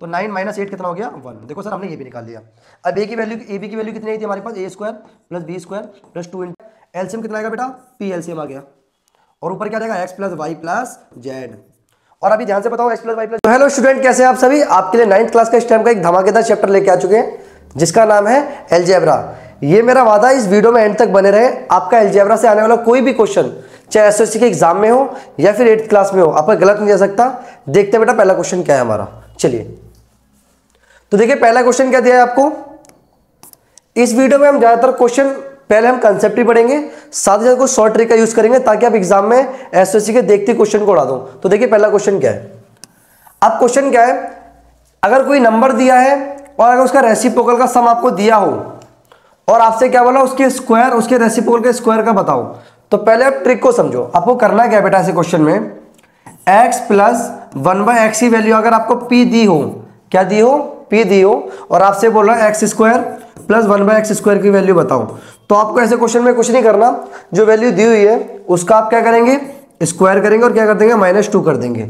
तो 9 माइनस 8 कितना हो गया 1। देखो सर हमने ये भी निकाल लिया। अब ए की वैल्यू कितनी आई थी हमारे पास, A square plus B square plus 2 LCM कितना आएगा बेटा, पी एलसीएम आ गया। और ऊपर क्या रहेगा x plus y plus z. और अभी ध्यान से बताओ एक्स प्लस वाई प्लस। तो हेलो स्टूडेंट, कैसे हैं आप सभी। आपके लिए 9th क्लास का इस टाइम का एक धमाकेदार चैप्टर लेके आ चुके हैं जिसका नाम है अलजेब्रा। ये मेरा वादा है इस वीडियो में एंड तक बने रहे। आपका अलजेब्रा से आने वाला कोई भी क्वेश्चन चाहे एसएससी के एग्जाम में हो या फिर 8th क्लास में हो, आपका गलत नहीं जा सकता। देखते हैं बेटा पहला क्वेश्चन क्या है हमारा। चलिए तो देखिए पहला क्वेश्चन क्या दिया है आपको। इस वीडियो में हम ज्यादातर क्वेश्चन पहले हम कंसेप्ट ही पढ़ेंगे, साथ ही साथ कुछ शॉर्ट ट्रिक का यूज करेंगे ताकि आप एग्जाम में एसएससी के देखते क्वेश्चन को उड़ा दो। तो देखिए पहला क्वेश्चन क्या है। अब क्वेश्चन क्या है, अगर कोई नंबर दिया है और अगर उसका रेसिप्रोकल का सम आपको दिया हो और आपसे क्या बोला उसके स्क्वायर, उसके रेसिप्रोकल के स्क्वायर का बताओ। तो पहले आप ट्रिक को समझो। आपको करना क्या है बेटा ऐसे क्वेश्चन में, x प्लस 1/x की वैल्यू अगर आपको p दी हो, क्या दी हो, p दी हो, और आपसे बोल रहा है x square plus 1/x square की वैल्यू बताओ। तो आपको ऐसे क्वेश्चन में कुछ नहीं करना, जो वैल्यू दी हुई है उसका आप क्या करेंगे, स्क्वायर करेंगे और क्या कर देंगे -2 कर देंगे।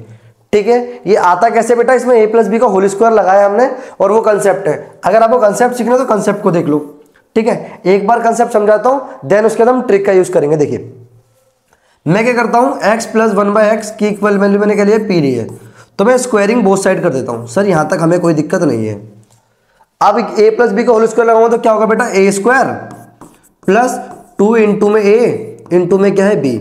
ठीक है, ये आता कैसे बेटा, इसमें a प्लस बी का होल स्क्वायर लगाया हमने और वो कंसेप्ट है। अगर आपको कंसेप्ट सीखना है तो कंसेप्ट को देख लो। ठीक है, एक बार कंसेप्ट समझाता हूं देन उसके बाद हम ट्रिक का यूज करेंगे। देखिए मैं क्या करता हूं, x प्लस 1/x की इक्वल वैल्यू मैंने क्या लिया, p ली है, तो मैं स्क्वायरिंग बोथ साइड कर देता हूं। सर यहां तक हमें कोई दिक्कत नहीं है। अब a प्लस बी का होल स्क्वायर लगाऊंगा तो क्या होगा बेटा, a स्क्वायर प्लस 2 इंटू में a इंटू में क्या है b।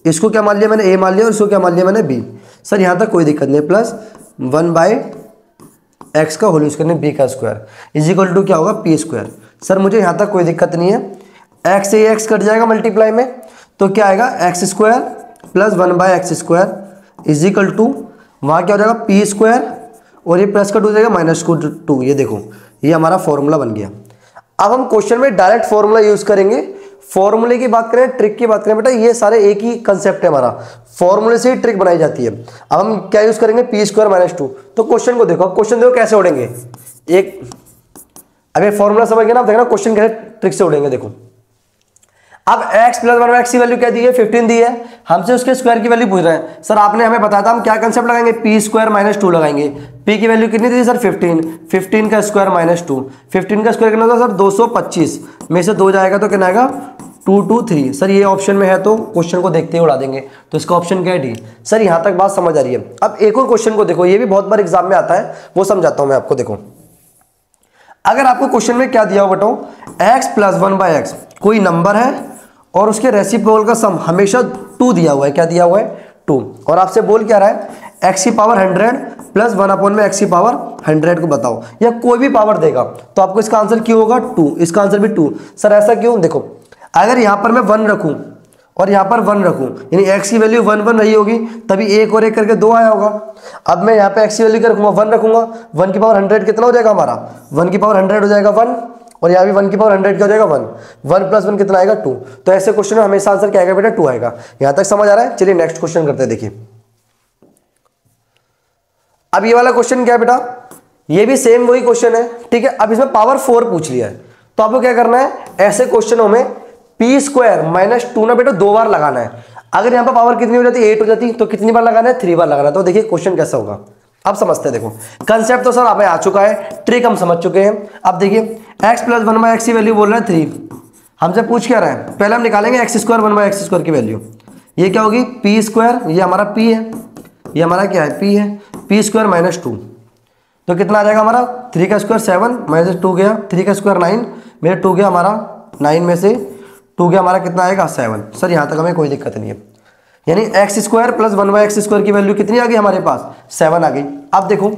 इसको क्या मान लिया मैंने, a मान लिया और इसको क्या मान लिया मैंने, b। सर यहां तक कोई दिक्कत नहीं, प्लस 1/x का होल स्क्वायर b का स्क्वायर इज इक्वल टू क्या होगा, p स्क्वायर। सर मुझे यहां तक कोई दिक्कत नहीं है, x से x कट जाएगा मल्टीप्लाई में, तो क्या आएगा x square plus 1/x square is equal to वहां क्या हो जाएगा p स्क्वायर और ये प्लस का 2 हो जाएगा -2। ये देखो ये हमारा फॉर्मूला बन गया। अब हम क्वेश्चन में डायरेक्ट फॉर्मूला यूज करेंगे। फॉर्मूले की बात करें, ट्रिक की बात करें बेटा, ये सारे एक ही कंसेप्ट है हमारा, फॉर्मूले से ही ट्रिक बनाई जाती है। अब हम क्या यूज करेंगे, p स्क्वायर -2। तो क्वेश्चन को देखो, क्वेश्चन देखो कैसे उड़ेंगे। एक अगर फॉर्मूला समझ गए ना, देखना क्वेश्चन कैसे ट्रिक से उड़ेंगे। देखो अब x प्लस 1/x की वैल्यू क्या दी है, 15 दी है, हमसे उसके स्क्वायर की वैल्यू पूछ रहे हैं। सर आपने हमें बताया था हम क्या कंसेप्ट लगाएंगे, p स्क्वायर -2 लगाएंगे। p की वैल्यू कितनी थी सर, 15 का स्क्वायर -2, 15 का स्क्वायर कितना था सर 225 में से 2 जाएगा तो कितना आएगा 223। सर ये ऑप्शन में है तो क्वेश्चन को देखते ही उड़ा देंगे, तो इसका ऑप्शन क्या है, डी। सर यहां तक बात समझ आ रही है। अब एक और क्वेश्चन को देखो, ये भी बहुत बार एग्जाम में आता है, वो समझाता हूं मैं आपको। देखो अगर आपको क्वेश्चन में क्या दिया हो बताओ, x प्लस 1/x कोई नंबर है और उसके रेसिप्रोकल का सम हमेशा 2 दिया हुआ है। क्या दिया हुआ है, 2। और आपसे बोल क्या रहा है, x की पावर 100 प्लस 1/x की पावर 100 को बताओ, या कोई भी पावर देगा तो आपको इसका आंसर क्यों होगा 2। इसका आंसर भी 2। सर ऐसा क्यों, देखो अगर यहां पर मैं 1 रखूं और यहां पर 1 रखूं, यानी x की वैल्यू 1 1 रही होगी, तभी 1 और 1 करके 2 आया होगा। अब मैं यहां पे x की वैल्यू क्या रखूंगा, 1 रखूंगा, 1 की पावर 100 कितना हो जाएगा हमारा, 1 की पावर 100 हो जाएगा 1, और यहाँ भी 1 की पावर 100 क्या हो जाएगा 1, 1 प्लस 1 कितना आएगा 2। तो ऐसे क्वेश्चन में हमेशा आंसर क्या आएगा बेटा, 2 आएगा। यहां तक समझ आ रहा है। चलिए नेक्स्ट क्वेश्चन करते हैं। देखिए अब ये वाला क्वेश्चन क्या है बेटा, ये भी सेम वही क्वेश्चन है। ठीक है, अब इसमें पावर 4 पूछ लिया है, तो आपको क्या करना है, ऐसे क्वेश्चनों में p स्क्वायर -2 ना बेटा 2 बार लगाना है। अगर यहाँ पर पावर कितनी हो जाती है, 8 हो जाती, तो कितनी बार लगाना है, 3 बार लगाना है। तो देखिए क्वेश्चन कैसा होगा, अब समझते हैं। देखो कंसेप्ट तो सर हमें आ चुका है, ट्रिक हम समझ चुके हैं। अब देखिए x प्लस 1/x की वैल्यू बोल रहा है 3, हमसे पूछ क्या रहा है, पहले हम निकालेंगे x स्क्वायर 1/x स्क्वायर की वैल्यू। ये क्या होगी, p स्क्वायर, ये हमारा p है, ये हमारा क्या है, p है, p स्क्वायर -2, तो कितना आ जाएगा हमारा, 3 का स्क्वायर 7 -2 गया, 3 का स्क्वायर 9, मेरा 2 गया हमारा 9 में से 2 गया हमारा कितना आएगा 7। सर यहाँ तक हमें कोई दिक्कत नहीं है, यानी x square plus 1/x square की वैल्यू कितनी आ गई हमारे पास, 7 आ गई। अब देखो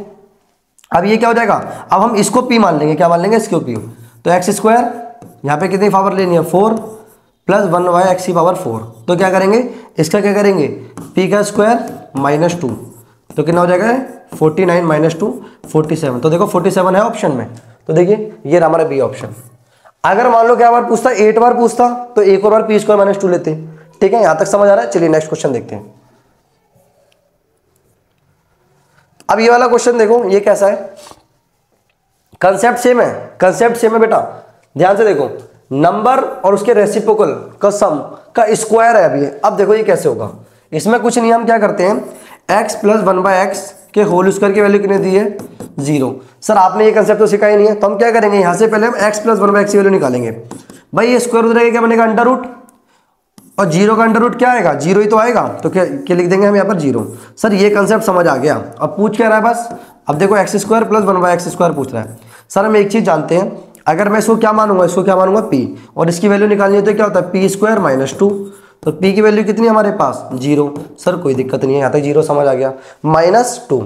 अब ये क्या हो जाएगा, अब हम इसको p मान लेंगे, क्या मान लेंगे, इसको p। तो x स्क्वायर यहाँ पे कितनी पावर लेनी है, 4 प्लस 1/x की पावर 4, तो क्या करेंगे, इसका क्या करेंगे, p का स्क्वायर -2, तो कितना हो जाएगा 49 -2 47। तो देखो 47 है ऑप्शन में, तो देखिए ये रहा हमारा बी ऑप्शन। अगर मान लो क्या बार पूछता, 8 बार पूछता, तो एक और बार p स्क्वायर -2 लेते। ठीक है, यहां तक समझ आ रहा है। चलिए नेक्स्ट क्वेश्चन देखते हैं। अब ये वाला क्वेश्चन देखो, ये कैसा है, कंसेप्ट सेम है, कंसेप्ट सेम है बेटा, ध्यान से देखो, नंबर और उसके रेसिप्रोकल का सम का स्क्वायर है अभी। अब देखो ये कैसे होगा, इसमें कुछ नहीं, हम क्या करते हैं, एक्स प्लस 1/x के होल स्क्वायर की वैल्यू कितनी दी है 0। सर आपने ये कंसेप्ट तो सिखाया ही नहीं है, तो हम क्या करेंगे, यहाँ से पहले हम x प्लस 1/x की वैल्यू निकालेंगे। भाई ये स्क्वायर रूट रहेगा, क्या बनेगा अंडर रूट, और 0 का अंडर रूट क्या आएगा, 0 ही तो आएगा, तो क्या लिख देंगे हम यहाँ पर 0। सर ये कंसेप्ट समझ आ गया। अब पूछ क्या रहा है बस, अब देखो x square plus 1/x square पूछ रहा है। सर हम एक चीज़ जानते हैं, अगर मैं इसको क्या मानूंगा, इसको क्या मानूंगा p, और इसकी वैल्यू निकालनी है तो क्या होता है p स्क्वायर माइनस 2, तो p की वैल्यू कितनी है हमारे पास 0। सर कोई दिक्कत नहीं है, यहाँ तक 0 समझ आ गया, -2।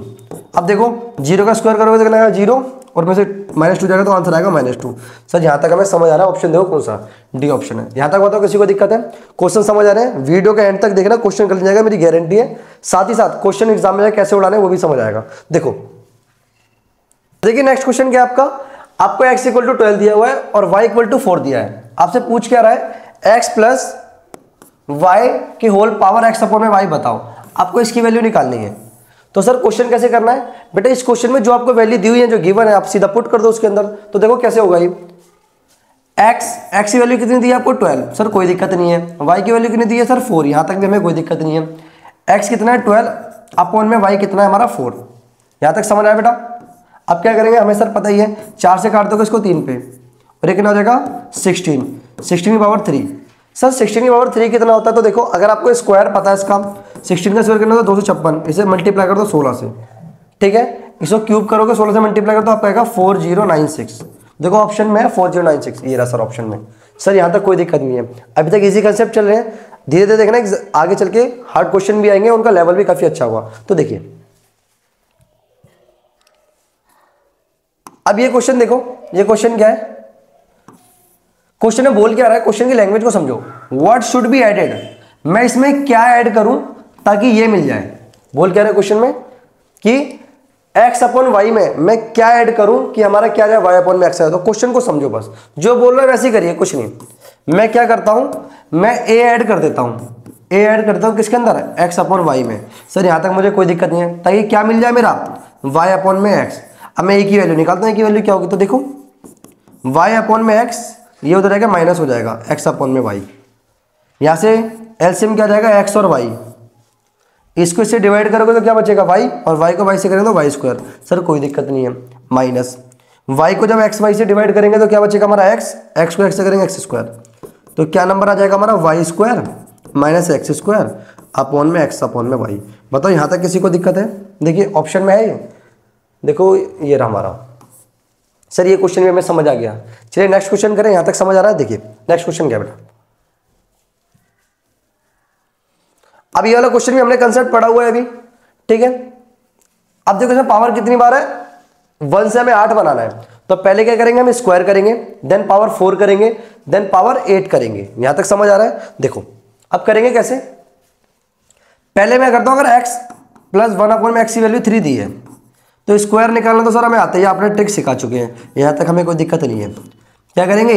अब देखो 0 का स्क्वायर करोगे तो कितना आएगा 0, और में से -2 जाएगा तो आंसर आएगा -2। सर यहाँ तक हमें समझ आ रहा है, ऑप्शन देखो कौन सा, डी ऑप्शन है। यहाँ तक बताओ किसी को दिक्कत है, क्वेश्चन समझ आ रहे हैं, वीडियो के एंड तक देखना, क्वेश्चन कर जाएगा, मेरी गारंटी है। साथ ही साथ क्वेश्चन एग्जाम में कैसे उड़ाने वो भी समझ आएगा। देखो देखिए नेक्स्ट क्वेश्चन क्या है आपको x इक्वल टू 12 दिया हुआ है और y इक्वल टू 4 दिया है। आपसे पूछ क्या रहा है, x प्लस वाई की होल पावर x अपॉन में y बताओ, आपको इसकी वैल्यू निकालनी है। तो सर क्वेश्चन कैसे करना है बेटा, इस क्वेश्चन में जो आपको वैल्यू दी हुई है, जो गिवन है, आप सीधा पुट कर दो उसके अंदर। तो देखो कैसे होगा ये, x की वैल्यू कितनी दी है आपको 12, सर कोई दिक्कत नहीं है। y की वैल्यू कितनी दी है सर 4, यहाँ तक भी हमें कोई दिक्कत नहीं है। x कितना है 12 अपॉन में y कितना है हमारा 4, यहाँ तक समझ आया बेटा। अब क्या करेंगे, हमें सर पता ही है, 4 से काट दोगे इसको 3 पे, और ये कितना हो जाएगा 16, 16 की पावर 3। सर 16 की पावर 3 कितना होता है, तो देखो अगर आपको स्क्वायर पता है इसका, 16 का स्क्वायर करना तो 256, इसे मल्टीप्लाई कर दो 16 से, ठीक है। इसको क्यूब करोगे 16 से मल्टीप्लाई कर दो, आपका आएगा 4096। देखो ऑप्शन में है 4096, ये रहा सर ऑप्शन में। सर यहाँ तक कोई दिक्कत नहीं है, अभी तक इजी कंसेप्ट चल रहे हैं, धीरे धीरे देखना आगे चल के हार्ड क्वेश्चन भी आएंगे, उनका लेवल भी काफी अच्छा हुआ। तो देखिए अब ये क्वेश्चन देखो, ये क्वेश्चन क्या है, क्वेश्चन में बोल क्या रहा है, क्वेश्चन की लैंग्वेज को समझो। व्हाट शुड बी एडेड, मैं इसमें क्या ऐड करूं ताकि ये मिल जाए। बोल क्या रहा है क्वेश्चन में कि x अपॉन वाई में मैं क्या ऐड करूं कि हमारा क्या जाए, y अपॉन में x आए। तो क्वेश्चन को समझो बस, जो बोल रहा है वैसे ही करिए, कुछ नहीं। मैं क्या करता हूं, मैं a ऐड कर देता हूं, a ऐड करता हूं किसके अंदर, x अपॉन वाई में। सर यहां तक मुझे कोई दिक्कत नहीं है, ताकि क्या मिल जाए मेरा y अपॉन में x। अब मैं एक ही वैल्यू निकालता हूं, एक ही वैल्यू क्या होगी, तो देखो y अपॉन में x, ये उधर जाएगा माइनस हो जाएगा x अपॉन में y, यहां से एलसीएम क्या जाएगा x और y, इसको इससे डिवाइड करोगे तो क्या बचेगा y, और y को y से करेंगे तो वाई स्क्वायर। सर कोई दिक्कत नहीं है, माइनस y को जब x y से डिवाइड करेंगे तो क्या बचेगा हमारा x को x से करेंगे x स्क्वायर, तो क्या नंबर आ जाएगा हमारा y square minus x square upon में x अपॉन में y। बताओ यहां तक किसी को दिक्कत है, देखिए ऑप्शन में है ये, देखो ये रहा हमारा। सर ये क्वेश्चन भी हमें समझ आ गया, चलिए नेक्स्ट क्वेश्चन करें, यहां तक समझ आ रहा है। देखिए नेक्स्ट क्वेश्चन क्या बेटा, अब ये वाला क्वेश्चन भी हमने कंसेप्ट पढ़ा हुआ है अभी, ठीक है। अब देखो इसमें पावर कितनी बार है, 1 से हमें 8 बनाना है, तो पहले क्या करेंगे, हम स्क्वायर करेंगे, देन पावर 4 करेंगे, देन पावर 8 करेंगे। यहां तक समझ आ रहा है। देखो अब करेंगे कैसे, पहले मैं करता हूं, अगर x प्लस 1 अपॉन में x की वैल्यू 3 दी है तो स्क्वायर निकालना तो सर हमें आता है, आपने ट्रिक सिखा चुके हैं, यहां तक हमें कोई दिक्कत नहीं है। क्या करेंगे,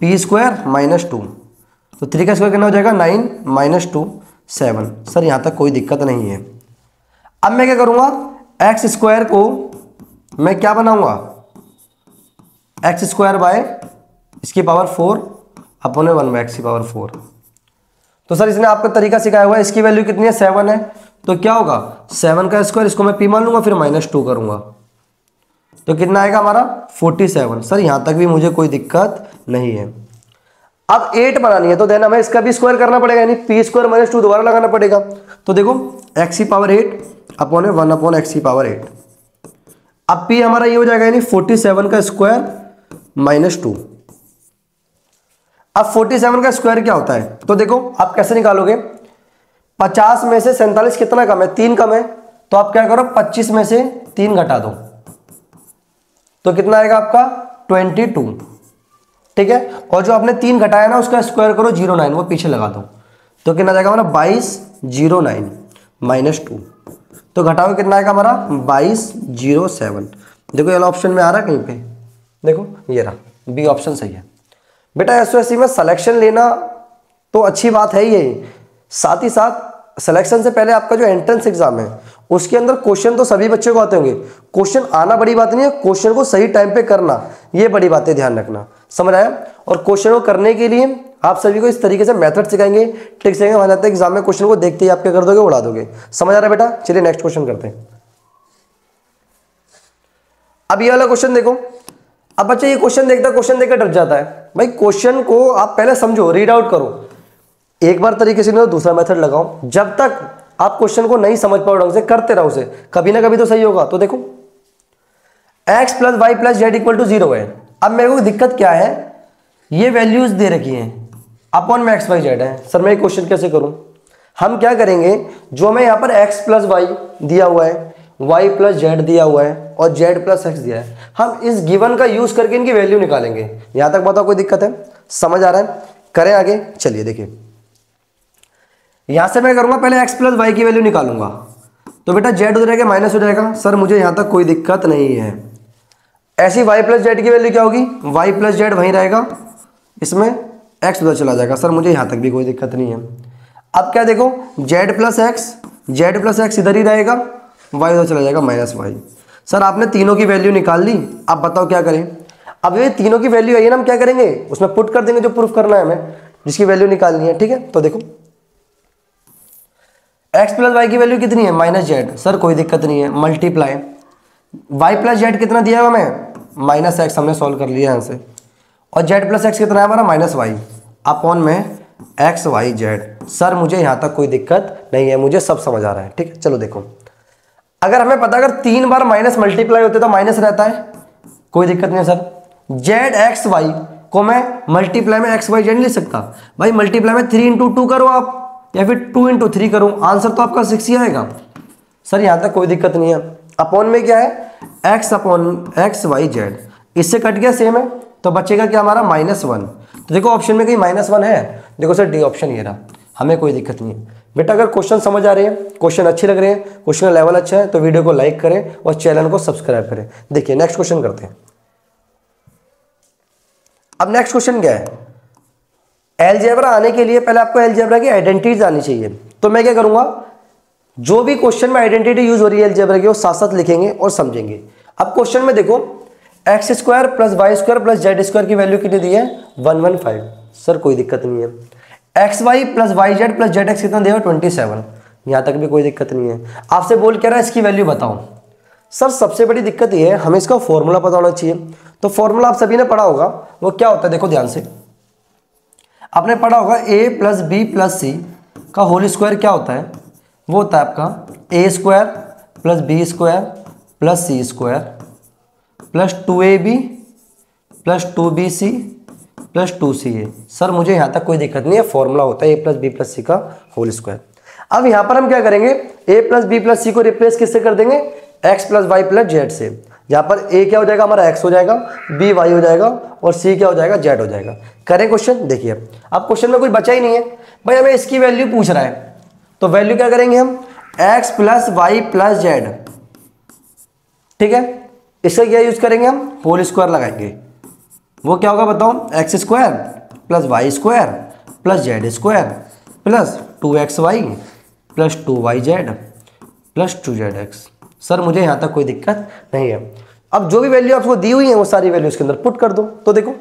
p स्क्वायर माइनस 2, तो 3 का स्क्वायर कितना हो जाएगा 9 माइनस 2 7। सर यहां तक कोई दिक्कत नहीं है। अब मैं क्या करूंगा, एक्स स्क्वायर को मैं क्या बनाऊंगा, एक्स स्क्वायर बाय इसकी पावर 4 अपॉन 1 बाय एक्स की पावर 4। तो सर इसने आपको तरीका सिखाया हुआ है, इसकी वैल्यू कितनी है 7 है, तो क्या होगा 7 का स्क्वायर, इसको मैं p मान लूंगा, फिर -2 करूंगा, तो कितना आएगा हमारा 47। सर यहां तक भी मुझे कोई दिक्कत नहीं है। अब 8 बनानी है तो देन हमें इसका भी स्क्वायर करना पड़ेगा, यानी p स्क्वायर माइनस 2 दोबारा लगाना पड़ेगा। तो देखो x की पावर 8 अपॉन 1 अपॉन x की पावर 8, अब p हमारा ये हो जाएगा यानी 47 का स्क्वायर माइनस 2। अब 47 का स्क्वायर क्या होता है, तो देखो आप कैसे निकालोगे, 50 में से 47 कितना कम है, 3 कम है, तो आप क्या करो 25 में से 3 घटा दो, तो कितना आएगा आपका 22, ठीक है। और जो आपने 3 घटाया ना उसका स्क्वायर करो 09, वो पीछे लगा दो, तो कितना जाएगा हमारा 2209 माइनस 2, तो घटाओ कितना आएगा हमारा 2207। देखो ये ऑप्शन में आ रहा है कहीं पे, देखो ये रहा बी ऑप्शन सही है। बेटा एसओएससी में सिलेक्शन लेना तो अच्छी बात है ही, साथ ही साथ सिलेक्शन से पहले आपका जो एंट्रेंस एग्जाम है उसके अंदर क्वेश्चन तो सभी बच्चों को आते होंगे, क्वेश्चन आना बड़ी बात नहीं है, क्वेश्चन को सही टाइम पे करना ये बड़ी बात है, ध्यान रखना, समझ आया। और क्वेश्चन को करने के लिए आप सभी को इस तरीके से मेथड सिखाएंगे, ट्रिक सिखाएंगे, वहां जाते हैं एग्जाम में क्वेश्चन को देखते ही आप क्या कर दोगे, उड़ा दोगे। समझ आ रहा है बेटा? चलिए नेक्स्ट क्वेश्चन करते हैं। अब ये वाला क्वेश्चन देखो। अब बच्चा ये क्वेश्चन देखता, क्वेश्चन देखकर डर जाता है। भाई क्वेश्चन को आप पहले समझो, रीड आउट करो, एक बार तरीके से नहीं तो दूसरा मेथड लगाओ। जब तक आप क्वेश्चन को नहीं समझ पाओ ढंग से, करते रहो उसे, कभी ना कभी तो सही होगा। तो देखो x plus y plus z equal to 0 है। अब मेरे को दिक्कत क्या है, ये वैल्यूज दे रखी हैं, अपॉन में x वाई जेड है। सर मैं क्वेश्चन कैसे करूं? हम क्या करेंगे, जो हमें यहाँ पर x प्लस वाई दिया हुआ है, y प्लस जेड दिया हुआ है और z प्लस एक्स दिया है, हम इस गिवन का यूज करके इनकी वैल्यू निकालेंगे। यहां तक बताओ कोई दिक्कत है? समझ आ रहा है? करें आगे? चलिए देखिए, यहां से मैं करूंगा पहले x प्लस वाई की वैल्यू निकालूंगा, तो बेटा z हो जाएगा माइनस हो जाएगा। सर मुझे यहां तक कोई दिक्कत नहीं है। ऐसी y प्लस जेड की वैल्यू क्या होगी, y प्लस जेड वहीं रहेगा, इसमें x उधर चला जाएगा। सर मुझे यहां तक भी कोई दिक्कत नहीं है। अब क्या देखो, z प्लस एक्स इधर ही रहेगा, y उधर चला जाएगा माइनस वाई। सर आपने तीनों की वैल्यू निकाल ली, अब बताओ क्या करें? अब ये तीनों की वैल्यू है ना, हम क्या करेंगे, उसमें पुट कर देंगे जो प्रूफ करना है हमें, जिसकी वैल्यू निकालनी है। ठीक है, तो देखो x प्लस वाई की वैल्यू कितनी है, माइनस जेड। सर कोई दिक्कत नहीं है, मल्टीप्लाई y प्लस जेड कितना दिया है हमें, माइनस एक्स, हमने सॉल्व कर लिया यहाँ से, और z प्लस एक्स कितना है हमारा, माइनस वाई, अपॉन में एक्स वाई जेड। सर मुझे यहाँ तक कोई दिक्कत नहीं है, मुझे सब समझ आ रहा है। ठीक है, चलो देखो, अगर हमें पता, अगर 3 बार माइनस मल्टीप्लाई होते तो माइनस रहता है, कोई दिक्कत नहीं है। सर जेड एक्स वाई को मैं मल्टीप्लाई में एक्स वाई जेड नहीं लिख सकता भाई, मल्टीप्लाई में 3 इंटू 2 करो आप, या फिर 2 इंटू 3 करो, आंसर तो आपका 6 ही आएगा। सर यहाँ तक कोई दिक्कत नहीं है। अपॉन में क्या है, x upon x y z, इससे कट गया सेम है, तो बचेगा क्या हमारा, -1। तो देखो ऑप्शन में कहीं -1 है, देखो सर डी ऑप्शन ये रहा, हमें कोई दिक्कत नहीं है। बेटा अगर क्वेश्चन समझ आ रहे हैं, क्वेश्चन अच्छे लग रहे हैं, क्वेश्चन का लेवल अच्छा है, तो वीडियो को लाइक करें और चैनल को सब्सक्राइब करें। देखिए नेक्स्ट क्वेश्चन करते हैं। अब नेक्स्ट क्वेश्चन क्या है, अलजेब्रा आने के लिए पहले आपको अलजेब्रा की आइडेंटिटीज आनी चाहिए। तो मैं क्या करूंगा, जो भी क्वेश्चन में आइडेंटिटी यूज हो रही है अलजेब्रा की, वो साथ साथ लिखेंगे और समझेंगे। अब क्वेश्चन में देखो, x square plus Y square plus Z square की वैल्यू कितनी दी है, 115। सर कोई दिक्कत नहीं है। X y plus y z plus z x कितना दिया, 27। यहाँ तक भी कोई दिक्कत नहीं है। आपसे बोल क्या रहा है, इसकी वैल्यू बताओ। सर सबसे बड़ी दिक्कत ये है, हमें इसका फॉर्मूला पता होना चाहिए। तो फॉर्मूला आप सभी ने पढ़ा होगा, वो क्या होता है, देखो ध्यान से, आपने पढ़ा होगा a plus B plus C का होल स्क्वायर क्या होता है, वो होता है आपका a square plus B square plus C square plus 2ab plus 2bc plus 2ca। Sir मुझे यहाँ तक कोई दिक्कत नहीं है, फॉर्मूला होता है a plus B plus C का होल स्क्वायर। अब यहाँ पर हम क्या करेंगे, a plus B plus c को रिप्लेस किससे कर देंगे, x plus y plus z से। यहाँ पर a क्या हो जाएगा हमारा, x हो जाएगा, b y हो जाएगा और c क्या हो जाएगा, z हो जाएगा। करें क्वेश्चन? देखिए अब क्वेश्चन में कुछ बचा ही नहीं है भाई, हमें इसकी वैल्यू पूछ रहा है, तो वैल्यू क्या करेंगे हम, x plus y plus z. ठीक है, इसका क्या यूज करेंगे हम, होल स्क्वायर लगाएंगे। वो क्या होगा बताओ, x square plus Y square plus Z square plus 2xy plus 2yz plus 2zx। Sir मुझे यहाँ तक कोई दिक्कत नहीं है। अब जो भी वैल्यू आपको दी हुई है वो सारी वैल्यू इसके अंदर पुट कर दो। तो देखो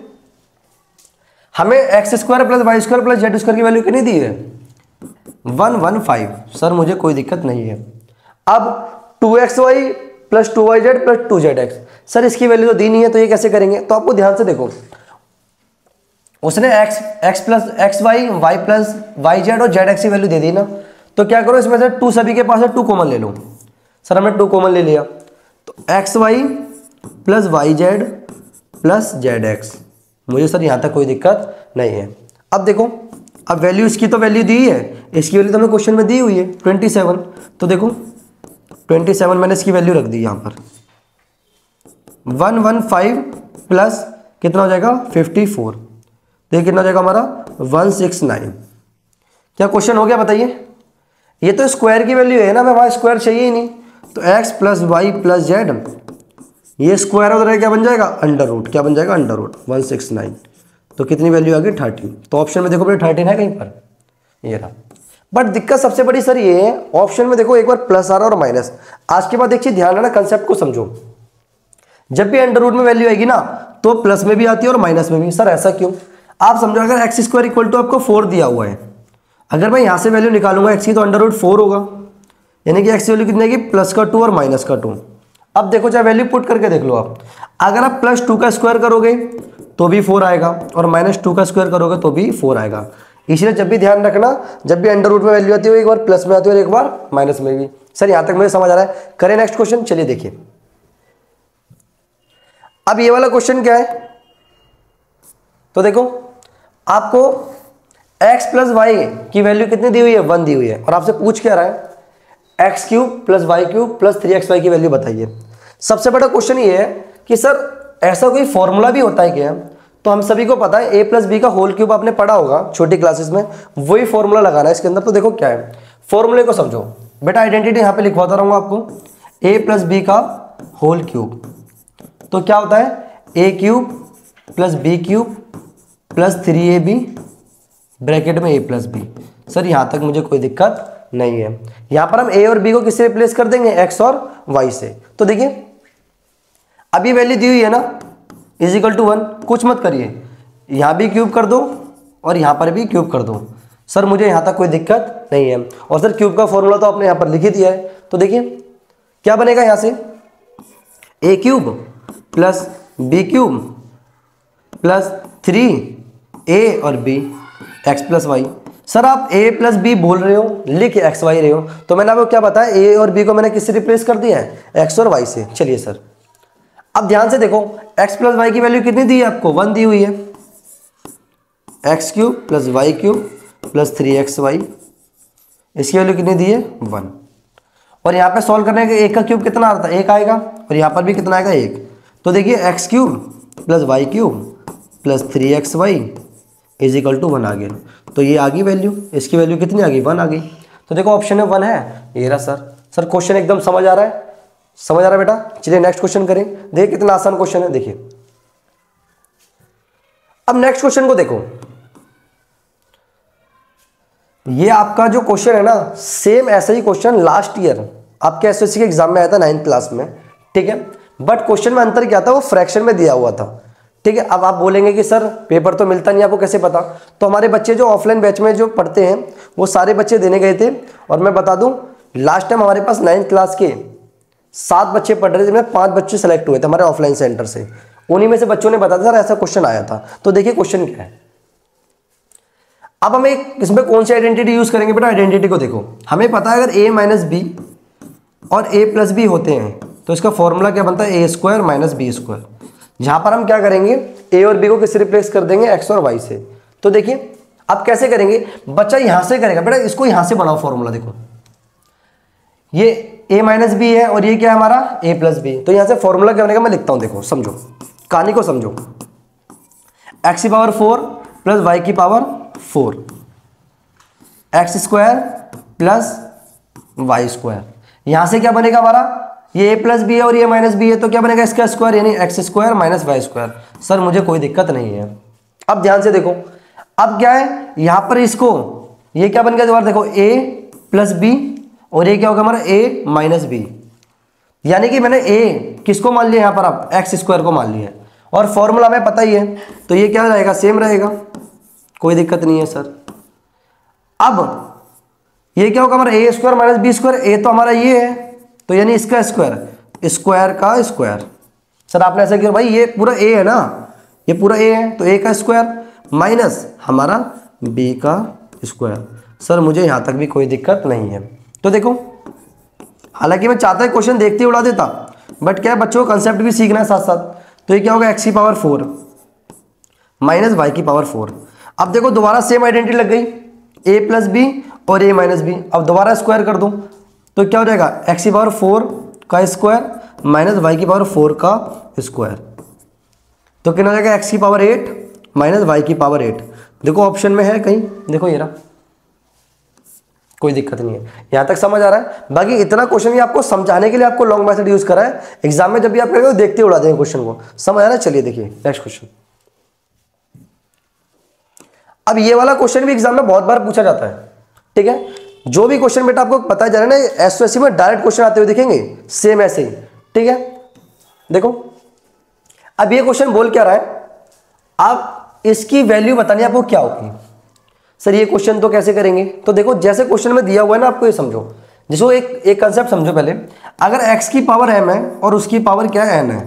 हमें x square plus Y square plus Z square की वैल्यू कितनी दी है, 115। सर मुझे कोई दिक्कत नहीं है। अब 2xy plus 2yz plus 2zx, sir इसकी वैल्यू तो दी नहीं है, तो ये कैसे करेंगे। तो आपको ध्यान से देखो, उसने x plus x y plus y z और जेड एक्स की वैल्यू दे दी ना, तो क्या करो, इसमें से 2 सभी के पास है, 2 कॉमन ले लो। सर हमने 2 कॉमन ले लिया, तो x y plus y z plus z x. मुझे सर यहाँ तक कोई दिक्कत नहीं है। अब देखो, अब वैल्यू इसकी तो वैल्यू दी है, इसकी वैल्यू तो हमें क्वेश्चन में दी हुई है 27। तो देखो 27 मैंने इसकी वैल्यू रख दी यहाँ पर, 115 प्लस कितना हो जाएगा 54, देखिए कितना हो जाएगा हमारा 169। क्या क्वेश्चन हो गया बताइए। ये तो स्क्वायर की वैल्यू है ना, हमें वहाँ स्क्वायर चाहिए ही नहीं, तो x plus y plus z, ये स्क्वायर उधर क्या बन जाएगा, अंडर रूट। क्या बन जाएगा, अंडर रूट 169। तो कितनी वैल्यू आ गई 13। तो ऑप्शन में देखो अपने 13 है कहीं पर, ये रहा। बट दिक्कत सबसे बड़ी सर ये है, ऑप्शन में देखो एक बार प्लस आ रहा है और माइनस। आज के बाद देखिए ध्यान रखना, कंसेप्ट को समझो, जब भी अंडर रूट में वैल्यू आएगी ना, तो प्लस में भी आती है और माइनस में भी। सर ऐसा क्यों, आप समझो अगर एक्स स्क्वायर इक्वल टू आपको 4 दिया हुआ है, अगर मैं यहाँ से वैल्यू निकालूंगा एक्स की तो अंडर रूट 4 होगा, यानी कि एक्स की वैल्यू कितनी आएगी प्लस का 2 और माइनस का 2। अब देखो चाहे वैल्यू पुट करके देख लो आप, अगर आप प्लस 2 का स्क्वायर करोगे तो भी 4 आएगा और माइनस 2 का स्क्वायर करोगे तो भी 4 आएगा। इसलिए जब भी ध्यान रखना, जब भी अंडर रूट में वैल्यू आती है एक बार प्लस में आती है और एक बार माइनस में भी। सर यहाँ तक मुझे समझ आ रहा है, करें नेक्स्ट क्वेश्चन। चलिए देखिए अब ये वाला क्वेश्चन क्या है, तो देखो आपको x प्लस वाई की वैल्यू कितनी दी हुई है 1 दी हुई है और आपसे पूछ क्या रहा है x cube plus y cube plus 3xy की वैल्यू बताइए। सबसे बड़ा क्वेश्चन ये है कि सर ऐसा कोई फॉर्मूला भी होता है क्या, तो हम सभी को पता है a प्लस बी का होल क्यूब आपने पढ़ा होगा छोटी क्लासेस में, वही फॉर्मूला लगाना है इसके अंदर। तो देखो क्या है, फॉर्मूले को समझो बेटा, आइडेंटिटी यहाँ पे लिखवाता रहूंगा आपको, a प्लस बी का होल क्यूब तो क्या होता है a cube plus B cube plus 3ab bracket में a प्लस बी। सर यहाँ तक मुझे कोई दिक्कत नहीं है। यहाँ पर हम a और b को किससे रिप्लेस कर देंगे, x और y से। तो देखिए अब ये वैल्यू दी हुई है ना इज इक्वल टू 1, कुछ मत करिए, यहाँ भी क्यूब कर दो और यहाँ पर भी क्यूब कर दो। सर मुझे यहाँ तक कोई दिक्कत नहीं है। और सर क्यूब का फॉर्मूला तो आपने यहाँ पर लिख ही दिया है, तो देखिए क्या बनेगा यहाँ से a cube plus B cube plus 3a और b x plus y. Sir आप a प्लस बी बोल रहे हो, लिख x वाई रहे हो, तो मैंने आपको क्या बताया a और b को मैंने किससे रिप्लेस कर दिया है x और y से। चलिए सर अब ध्यान से देखो x प्लस वाई की वैल्यू कितनी दी है आपको 1 दी हुई है, x cube plus y cube plus 3xy, इसकी वैल्यू कितनी दी है 1। और यहाँ पे सॉल्व करने के 1 का क्यूब कितना आता है 1 आएगा और यहाँ पर भी कितना आएगा 1। तो देखिए x cube plus y cube plus 3xy is equal to 1 आ गया। तो ये आ गई वैल्यू, इसकी वैल्यू कितनी आ गई 1 आ गई। तो देखो ऑप्शन में 1 है, ये रहा सर। सर क्वेश्चन एकदम समझ आ रहा है, समझ आ रहा है बेटा। चलिए नेक्स्ट क्वेश्चन करें, देखिए कितना आसान क्वेश्चन है। देखिए अब नेक्स्ट क्वेश्चन को देखो, ये आपका जो क्वेश्चन है ना सेम ऐसा ही क्वेश्चन लास्ट ईयर आपके एसएससी के एग्जाम में आया था 9th क्लास में, ठीक है। बट क्वेश्चन में अंतर क्या था, वो फ्रैक्शन में दिया हुआ था, ठीक है। अब आप बोलेंगे कि सर पेपर तो मिलता नहीं, आपको कैसे पता। तो हमारे बच्चे जो ऑफलाइन बैच में जो पढ़ते हैं वो सारे बच्चे देने गए थे। और मैं बता दूं लास्ट टाइम हमारे पास 9th क्लास के 7 बच्चे पढ़ रहे थे, जिनमें 5 बच्चे सेलेक्ट हुए थे हमारे ऑफलाइन सेंटर से। उन्हीं में से बच्चों ने बताया सर ऐसा क्वेश्चन आया था। तो देखिए क्वेश्चन क्या है। अब हम एक इसमें कौन सी आइडेंटिटी यूज करेंगे बेटा, आइडेंटिटी को देखो। हमें पता है अगर a माइनस बी और a प्लस बी होते हैं तो इसका फॉर्मूला क्या बनता है a square minus B square. जहां पर हम क्या करेंगे a और b को किससे रिप्लेस कर देंगे x और y से। तो देखिए अब कैसे करेंगे, बच्चा यहां से करेगा बेटा, इसको यहां से बनाओ फॉर्मूला। देखो ये a माइनस बी है और ये क्या है हमारा a प्लस बी। तो यहां से फॉर्मूला क्या बनेगा मैं लिखता हूं, देखो समझो कहानी को समझो। x की पावर 4 प्लस y की power 4, x square plus Y square. यहां से क्या बनेगा हमारा, ये a प्लस बी है और ये माइनस बी है, तो क्या बनेगा इसका स्क्वायर यानी x square minus y square. Sir मुझे कोई दिक्कत नहीं है। अब ध्यान से देखो अब क्या है यहां पर इसको ये क्या बन गया दोबारा देखो a प्लस बी और ये क्या होगा हमारा a माइनस बी, यानी कि मैंने a किसको मान लिया यहां पर आप एक्स स्क्वायर को मान लिया और फॉर्मूला हमें पता ही है, तो ये क्या रहेगा सेम रहेगा, कोई दिक्कत नहीं है सर। अब ये क्या होगा हमारा a square minus B square, a तो हमारा ये है तो यानी इसका स्क्वायर स्क्वायर का स्क्वायर। सर आपने ऐसा किया भाई, ये पूरा a है ना, ये पूरा a है तो a का स्क्वायर माइनस हमारा b का स्क्वायर। सर मुझे यहां तक भी कोई दिक्कत नहीं है। तो देखो हालांकि मैं चाहता है क्वेश्चन देखते ही उड़ा देता, बट क्या है बच्चों को कंसेप्ट भी सीखना है साथ साथ। तो ये क्या होगा x की पावर 4 माइनस वाई की पावर 4। अब देखो दोबारा सेम आइडेंटिटी लग गई, a प्लस बी और a माइनस बी। अब दोबारा स्क्वायर कर दूं तो क्या हो जाएगा x की पावर 4 का स्क्वायर माइनस वाई की पावर 4 का स्क्वायर। तो कितना हो जाएगा x की पावर 8 माइनस वाई की पावर 8। देखो ऑप्शन में है कहीं, देखो ये रहा, कोई दिक्कत नहीं है। यहां तक समझ आ रहा है। बाकी इतना क्वेश्चन ही आपको समझाने के लिए आपको लॉन्ग मेथड यूज करा है। एग्जाम में जब भी आप करेंगे देखते उड़ा देंगे क्वेश्चन को, समझ आ रहा है। चलिए देखिए नेक्स्ट क्वेश्चन। अब ये वाला क्वेश्चन भी एग्जाम में बहुत बार पूछा जाता है, ठीक है। जो भी क्वेश्चन बेटा आपको बताया जा रहा है ना एसओएससी में डायरेक्ट क्वेश्चन आते हुए दिखेंगे सेम ऐसे ही, ठीक है। देखो अब ये क्वेश्चन बोल क्या रहा है, आप इसकी वैल्यू बतानी है आपको क्या होगी। सर ये क्वेश्चन तो कैसे करेंगे, तो देखो जैसे क्वेश्चन में दिया हुआ है ना, आपको ये समझो, जिसको एक कंसेप्ट समझो पहले। अगर x की पावर m है और उसकी पावर क्या है n है,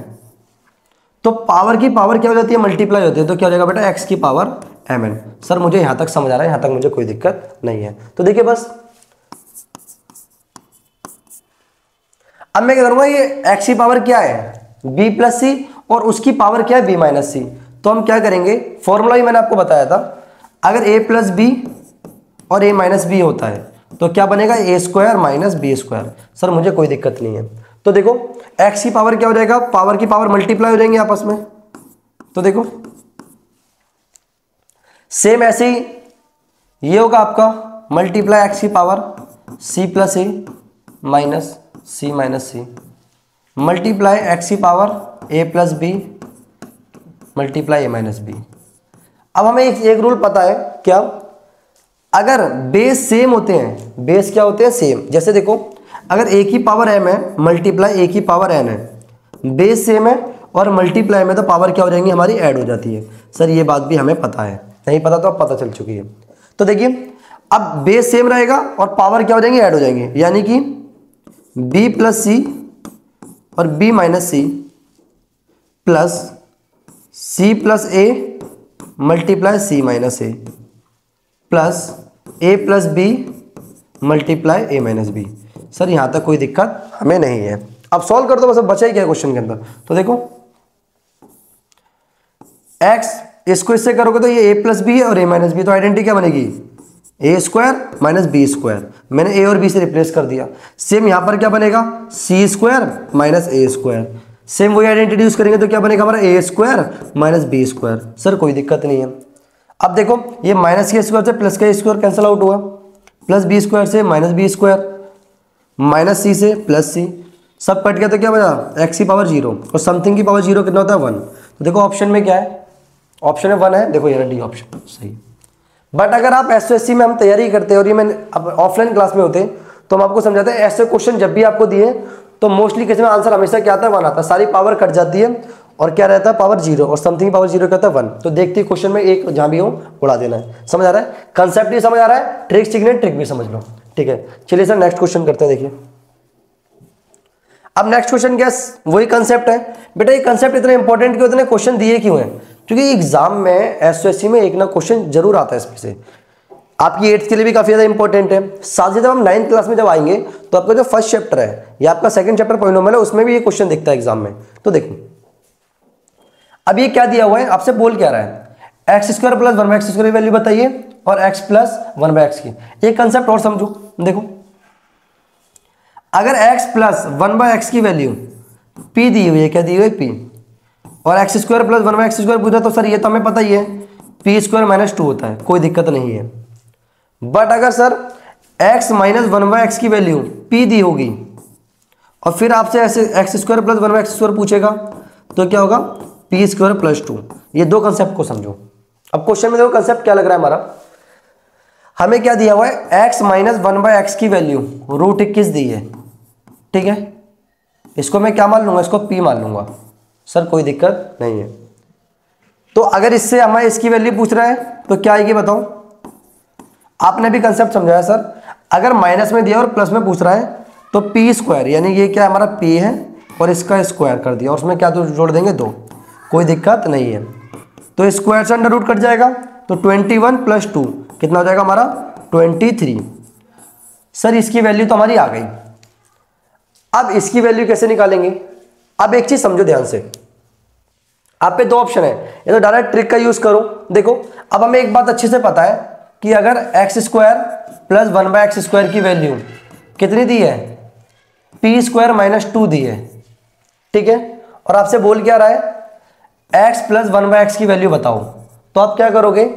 तो पावर की पावर क्या हो जाती है, मल्टीप्लाई होती है, तो क्या हो जाएगा बेटा x की पावर mn। सर मुझे यहां तक समझ आ रहा है, यहां तक मुझे कोई दिक्कत नहीं है। तो देखिए बस अब मैं क्या करूंगा, ये x की पावर क्या है b प्लस सी और उसकी पावर क्या है b माइनस सी। तो हम क्या करेंगे, फॉर्मूला ही मैंने आपको बताया था, अगर a प्लस बी और a माइनस बी होता है तो क्या बनेगा, A square minus B square. Sir मुझे कोई दिक्कत नहीं है। तो देखो x की पावर क्या हो जाएगा, पावर की पावर मल्टीप्लाई हो जाएंगे आपस में। तो देखो सेम ऐसे ही ये होगा आपका मल्टीप्लाई x की power c plus a minus c minus c, multiply x की power a plus b multiply a minus b. अब हमें एक रूल पता है क्या, अगर बेस सेम होते हैं, बेस क्या होते हैं, सेम। जैसे देखो अगर a की पावर m है मल्टीप्लाई a की पावर n है, बेस सेम है और मल्टीप्लाई में तो पावर क्या हो जाएंगी हमारी, ऐड हो जाती है। सर ये बात भी हमें पता है, नहीं पता तो अब पता चल चुकी है। तो देखिए अब बेस सेम रहेगा और पावर क्या हो जाएंगे, ऐड हो जाएंगे, यानी कि b प्लस सी और b minus c plus c plus a multiply c minus a plus a plus b multiply a minus b. Sir यहां तक कोई दिक्कत हमें नहीं है। अब सॉल्व कर दो, बस अब बचा ही क्या क्वेश्चन के अंदर। तो देखो x इसको इससे करोगे तो ये a प्लस बी है और a माइनस बी, तो आइडेंटिटी क्या बनेगी, A square minus B square. मैंने a और b से रिप्लेस कर दिया। सेम यहां पर क्या बनेगा, सी स्क्वायर माइनस ए स्क्वायर। सेम वही आइडेंटिटी यूज करेंगे तो क्या बनेगा हमारा, A square minus B square. Sir कोई दिक्कत नहीं है। अब देखो ये माइनस के स्क्वायर से प्लस का स्क्वायर कैंसिल आउट हुआ, प्लस बी स्क्वायर से माइनस बी स्क्वायर, माइनस सी से प्लस सी, सब कट गया तो क्या बचा, एक्स की पावर 0 और समथिंग की पावर 0 कितना होता है 1। तो देखो ऑप्शन में क्या है, ऑप्शन में 1 है, देखो ये डी ऑप्शन सही। बट अगर आप एसओएससी में हम तैयारी करते हैं और ये मैं ऑफलाइन क्लास में होते तो हम आपको समझाते हैं, ऐसे क्वेश्चन जब भी आपको दिए तो मोस्टली किसी में आंसर हमेशा क्या आता है, 1 आता है। सारी पावर कट जाती है और क्या रहता है, पावर 0 और समथिंग पावर 0 क्या होता है 1। तो देखते ही क्वेश्चन में एक जहां भी हो उड़ा देना है। समझ आ रहा है, कंसेप्ट भी समझ आ रहा है, ट्रिक सीखने ट्रिक भी समझ लो। ठीक है चलिए सर नेक्स्ट क्वेश्चन करते हैं। देखिए अब नेक्स्ट क्वेश्चन क्या, वही कंसेप्ट है बेटा। ये कंसेप्ट इतने इंपॉर्टेंट क्यों, इतने क्वेश्चन दिए क्यों हैं, क्योंकि एग्जाम में एसओएससी में एक ना क्वेश्चन जरूर आता है इसमें से। आपकी 8th के लिए भी काफी ज्यादा इंपॉर्टेंट है। साथ ही जब हम 9th क्लास में जब आएंगे तो आपका जो फर्स्ट चैप्टर है या आपका सेकंड चैप्टर पॉलिनोमियल है, उसमें भी ये क्वेश्चन दिखता है एग्जाम में। तो देखो अब ये क्या दिया हुआ है, आपसे बोल क्या रहा है, x square plus 1/x square की वैल्यू बताइए और x प्लस 1/x की। एक कंसेप्ट और समझो, देखो अगर x प्लस 1/x की वैल्यू p दी हुई है, क्या दी हुई है p, और x square plus 1/x square पूछा तो सर ये तो हमें पता ही है p स्क्वायर माइनस 2 होता है, कोई दिक्कत नहीं है। बट अगर सर x माइनस 1/x की वैल्यू p दी होगी और फिर आपसे ऐसे x square plus 1/x square पूछेगा तो क्या होगा, p स्क्वायर प्लस 2। ये दो कंसेप्ट को समझो। अब क्वेश्चन में देखो कंसेप्ट क्या लग रहा है हमारा, हमें क्या दिया हुआ है, x माइनस 1/x की वैल्यू √21 दी है। ठीक है, इसको मैं क्या मान लूंगा, इसको p मान लूंगा। सर कोई दिक्कत नहीं है। तो अगर इससे हमें इसकी वैल्यू पूछ रहा है तो क्या आएगी बताओ, आपने भी कंसेप्ट समझाया सर। अगर माइनस में दिया और प्लस में पूछ रहा है तो p स्क्वायर, यानी ये क्या हमारा p है और इसका स्क्वायर कर दिया और उसमें क्या तो जोड़ देंगे 2, कोई दिक्कत नहीं है। तो स्क्वायर से अंडर रूट कट जाएगा तो 21 प्लस 2 कितना हो जाएगा हमारा 23। सर इसकी वैल्यू तो हमारी आ गई। अब इसकी वैल्यू कैसे निकालेंगे, अब एक चीज समझो ध्यान से, आप पे दो ऑप्शन है, या तो डायरेक्ट ट्रिक का यूज करो। देखो अब हमें एक बात अच्छे से पता है कि अगर x square plus 1/x square की वैल्यू कितनी दी है, p स्क्वायर माइनस 2 दी है। ठीक है, और आपसे बोल क्या रहा है, x प्लस 1/x की वैल्यू बताओ। तो आप क्या करोगे,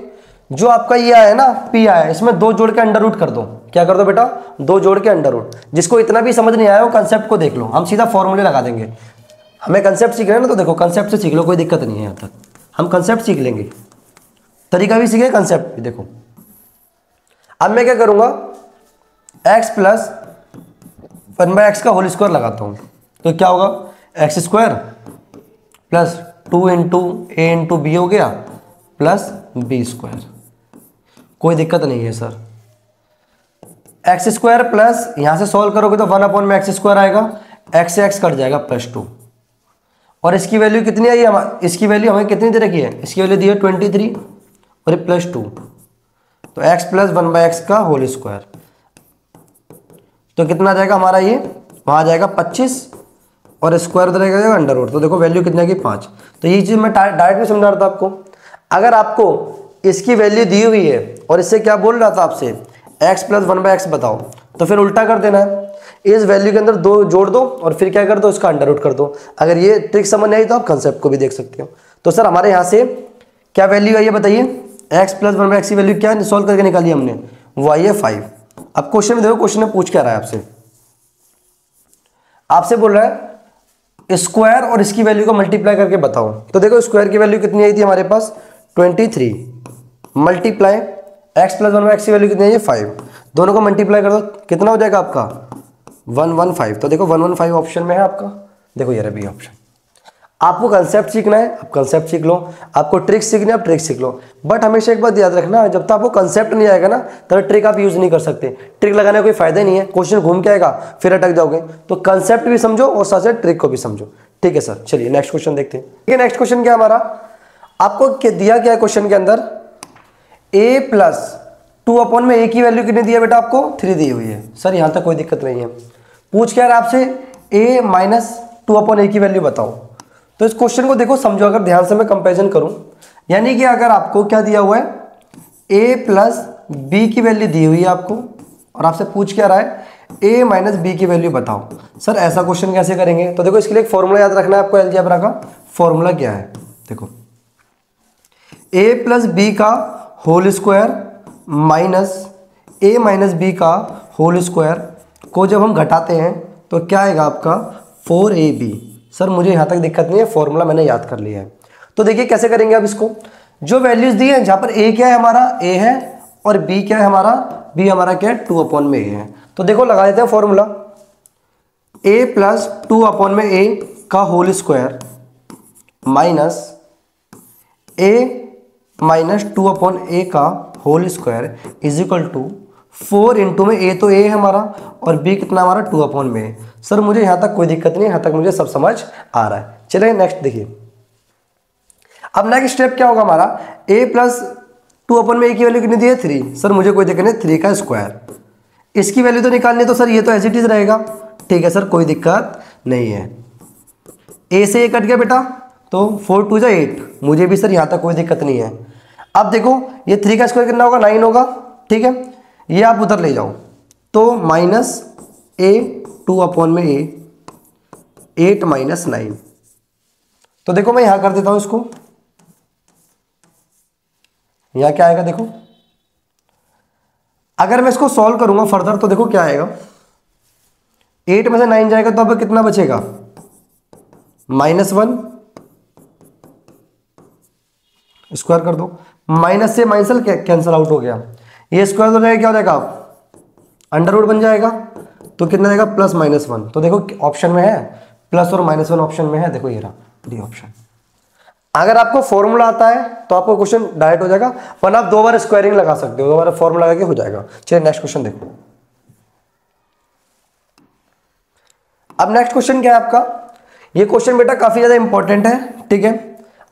जो आपका ये आया ना p आया, इसमें 2 जोड़ के अंडर रूट कर दो। क्या कर दो बेटा, 2 जोड़ के अंडर रूट। जिसको इतना भी समझ नहीं आया वो कंसेप्ट को देख लो, हम सीधा फॉर्मूले लगा देंगे। हमें कंसेप्ट सीख रहे हैं ना, तो देखो कंसेप्ट से सीख लो, कोई दिक्कत नहीं है। यहाँ तक हम कंसेप्ट सीख लेंगे, तरीका भी सीखे, कंसेप्ट भी। देखो अब मैं क्या करूंगा, x प्लस 1/x का होल स्क्वायर लगाता हूं तो क्या होगा, एक्स स्क्वायर प्लस 2 इंटू ए इंटू बी हो गया प्लस बी स्क्वायर, कोई दिक्कत नहीं है सर। एक्स स्क्वायर प्लस, यहां से सॉल्व करोगे तो 1/x² आएगा, एक्स से एक्स कट जाएगा +2, और इसकी वैल्यू कितनी आई है, इसकी वैल्यू हमें कितनी दे रखी है, इसकी वैल्यू दी है 23 और ये +2, तो x प्लस 1/x का होल स्क्वायर, तो कितना आ जाएगा हमारा, ये वहाँ आ जाएगा 25 और स्क्वायर उधर जाएगा अंडर रूट, तो देखो वैल्यू कितनी आएगी 5। तो ये चीज़ मैं डायरेक्ट में समझा रहा था आपको। अगर आपको इसकी वैल्यू दी हुई है और इससे क्या बोल रहा था आपसे, x प्लस 1/x बताओ, तो फिर उल्टा कर देना है, इस वैल्यू के अंदर 2 जोड़ दो और फिर क्या कर दो, इसका अंडर रूट कर दो। अगर ये ट्रिक समझ नहीं आई तो आप कंसेप्ट को भी देख सकते हो। तो सर हमारे यहाँ से क्या वैल्यू आई है बताइए, x प्लस 1/x की वैल्यू क्या सॉल्व करके निकाली हमने, वो आई है 5। अब क्वेश्चन में देखो, क्वेश्चन में पूछ क्या रहा है आपसे, आपसे बोल रहा है स्क्वायर और इसकी वैल्यू को मल्टीप्लाई करके बताओ। तो देखो स्क्वायर की वैल्यू कितनी आई थी हमारे पास 23, मल्टीप्लाई x प्लस 1/x की वैल्यू कितनी है 5, दोनों को मल्टीप्लाई कर दो, कितना हो जाएगा आपका 115। तो देखो 115 ऑप्शन में है आपका, देखो ये रहा बी ऑप्शन। आपको कंसेप्ट सीखना है, आप कंसेप्ट सीख लो, आपको ट्रिक सीखना है, आप ट्रिक सीख लो, बट हमेशा एक बात याद रखना, जब तक आपको कंसेप्ट नहीं आएगा ना तब ट्रिक आप यूज नहीं कर सकते। ट्रिक लगाने का कोई फायदा नहीं है, क्वेश्चन घूम के आएगा फिर अटक जाओगे। तो कंसेप्ट भी समझो और साथ साथ ट्रिक को भी समझो, ठीक है सर। चलिए नेक्स्ट क्वेश्चन देखते हैं। ठीक है, नेक्स्ट क्वेश्चन क्या हमारा, आपको दिया क्या है क्वेश्चन के अंदर, a प्लस 2 में a की वैल्यू कितनी दी है बेटा, आपको 3 दी हुई है। सर यहाँ तक कोई दिक्कत नहीं है, पूछ क्या रहा है आपसे, a माइनस 2/a की वैल्यू बताओ। तो इस क्वेश्चन को देखो समझो, अगर ध्यान से मैं कंपैरिजन करूं, यानी कि अगर आपको क्या दिया हुआ है, a प्लस बी की वैल्यू दी हुई है आपको, और आपसे पूछ क्या रहा है, a माइनस बी की वैल्यू बताओ। सर ऐसा क्वेश्चन कैसे करेंगे, तो देखो इसके लिए एक फॉर्मूला याद रखना है आपको, अलजेब्रा का फॉर्मूला क्या है, देखो a प्लस बी का whole square minus a minus B का होल स्क्वायर को जब हम घटाते हैं तो क्या आएगा आपका 4ab। सर मुझे यहाँ तक दिक्कत नहीं है, फॉर्मूला मैंने याद कर लिया है। तो देखिए कैसे करेंगे अब इसको, जो वैल्यूज दी है, जहाँ पर a क्या है हमारा, a है, और b क्या है हमारा, b हमारा क्या है 2/a है। तो देखो लगा देते हैं फॉर्मूला, a प्लस 2/a का whole square minus a minus 2/a का whole square is equal to 4 into में a तो a है हमारा और b कितना हमारा 2/a है। सर मुझे यहाँ तक कोई दिक्कत नहीं है, यहाँ तक मुझे सब समझ आ रहा है। चलिए नेक्स्ट देखिए, अब नेक्स्ट स्टेप क्या होगा हमारा, a प्लस 2/a की वैल्यू कितनी दी है 3। सर मुझे कोई दिक्कत नहीं, 3 का स्क्वायर, इसकी वैल्यू तो निकालनी है, तो सर ये तो एज इट इज रहेगा, ठीक है सर कोई दिक्कत नहीं है। a से a कट गया बेटा, तो 4 2 8, मुझे भी सर यहाँ तक कोई दिक्कत नहीं है। अब देखो ये 3 का स्क्वायर कितना होगा 9 होगा, ठीक है, ये आप उधर ले जाओ, तो माइनस a 2/a 8 माइनस 9। तो देखो मैं यहां कर देता हूं इसको, यहां क्या आएगा देखो, अगर मैं इसको सॉल्व करूंगा फर्दर तो देखो क्या आएगा, 8 में से 9 जाएगा तो अब कितना बचेगा -1, स्क्वायर कर दो, माइनस से माइनस कैंसिल आउट हो गया, ये स्क्वायर हो जाएगा क्या हो जाएगा अंडर रूट बन जाएगा, तो कितना जाएगा +-1। तो देखो ऑप्शन में है प्लस और -1 ऑप्शन में है, देखो ये रहा डी ऑप्शन। अगर आपको फॉर्मूला आता है तो आपको क्वेश्चन डायरेक्ट हो जाएगा, वरना आप 2 बार स्क्वायरिंग लगा सकते हो, 2 बार फॉर्मूला लगा के हो जाएगा। चलिए नेक्स्ट क्वेश्चन देखो, अब नेक्स्ट क्वेश्चन क्या है आपका, ये क्वेश्चन बेटा काफी ज्यादा इंपॉर्टेंट है, ठीक है,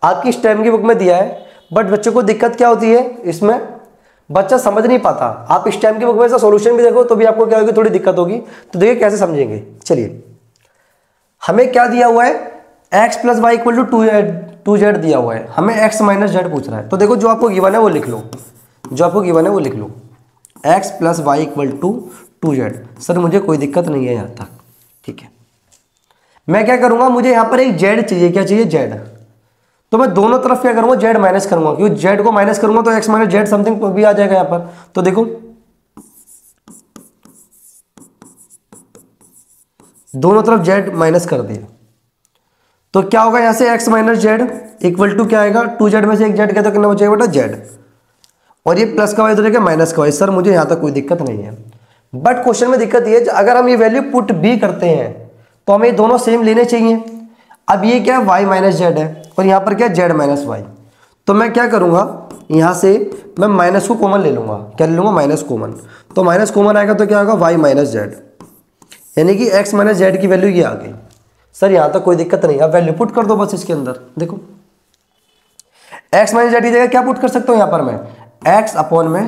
आपकी स्टेम की बुक में दिया है, बट बच्चों को दिक्कत क्या होती है इसमें, बच्चा समझ नहीं पाता। आप स्टेम की बुक में सॉल्यूशन भी देखो तो भी आपको क्या होगी, थोड़ी दिक्कत होगी। तो देखिए कैसे समझेंगे, चलिए हमें क्या दिया हुआ है, x plus y equal to 2z दिया हुआ है, हमें x माइनस z पूछ रहा है। तो देखो जो आपको गिवन है वो लिख लो, जो आपको गिवन है वो लिख लो, x plus y equal to 2z। Sir मुझे कोई दिक्कत नहीं है यहाँ तक, ठीक है। मैं क्या करूंगा, मुझे यहाँ पर एक z चाहिए, क्या चाहिए z, तो मैं दोनों तरफ क्या करूंगा z माइनस करूंगा, क्योंकि z को माइनस करूंगा तो x माइनस z समथिंग भी आ जाएगा यहाँ पर। तो देखो दोनों तरफ z माइनस कर दिया, तो क्या होगा यहाँ से x minus z equal to क्या आएगा, 2z में से एक z गया तो कितना बचेगा बेटा z, और ये प्लस का वाई तो माइनस का वाई। सर मुझे यहाँ तक कोई दिक्कत नहीं है, बट क्वेश्चन में दिक्कत ये है अगर हम ये वैल्यू पुट भी करते हैं तो हमें दोनों सेम लेने चाहिए। अब ये क्या है y माइनस जेड है और यहाँ पर क्या है z माइनस वाई, तो मैं क्या करूँगा, यहाँ से मैं माइनस को कॉमन ले लूँगा। क्या ले लूँगा? Minus common. तो माइनस कॉमन आएगा तो क्या होगा? वाई माइनस जेड, यानी कि एक्स माइनस जेड की वैल्यू ये आ गई। सर यहाँ तक कोई दिक्कत नहीं, अब वैल्यू पुट कर दो बस इसके अंदर। देखो एक्स माइनस जेड की जगह क्या पुट कर सकता हूँ यहाँ पर मैं? एक्स अपॉन में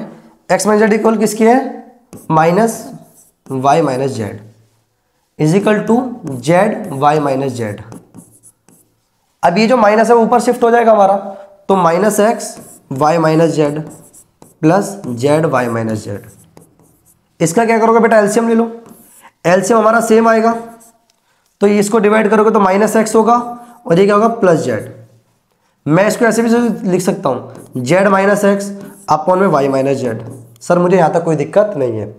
एक्स माइनस जेड इक्वल किसकी है? Minus y minus z is equal to z y minus z. अब ये जो माइनस है ऊपर शिफ्ट हो जाएगा हमारा, तो minus x y minus z plus z y minus z. इसका क्या करोगे बेटा? एलसीएम ले लो। एलसीएम हमारा सेम आएगा, तो ये इसको डिवाइड करोगे तो माइनस एक्स होगा और ये क्या होगा? Plus Z. मैं इसको ऐसे भी लिख सकता हूँ, जेड माइनस एक्स अपॉन में वाई माइनस जेड। सर मुझे यहाँ तक कोई दिक्कत नहीं है।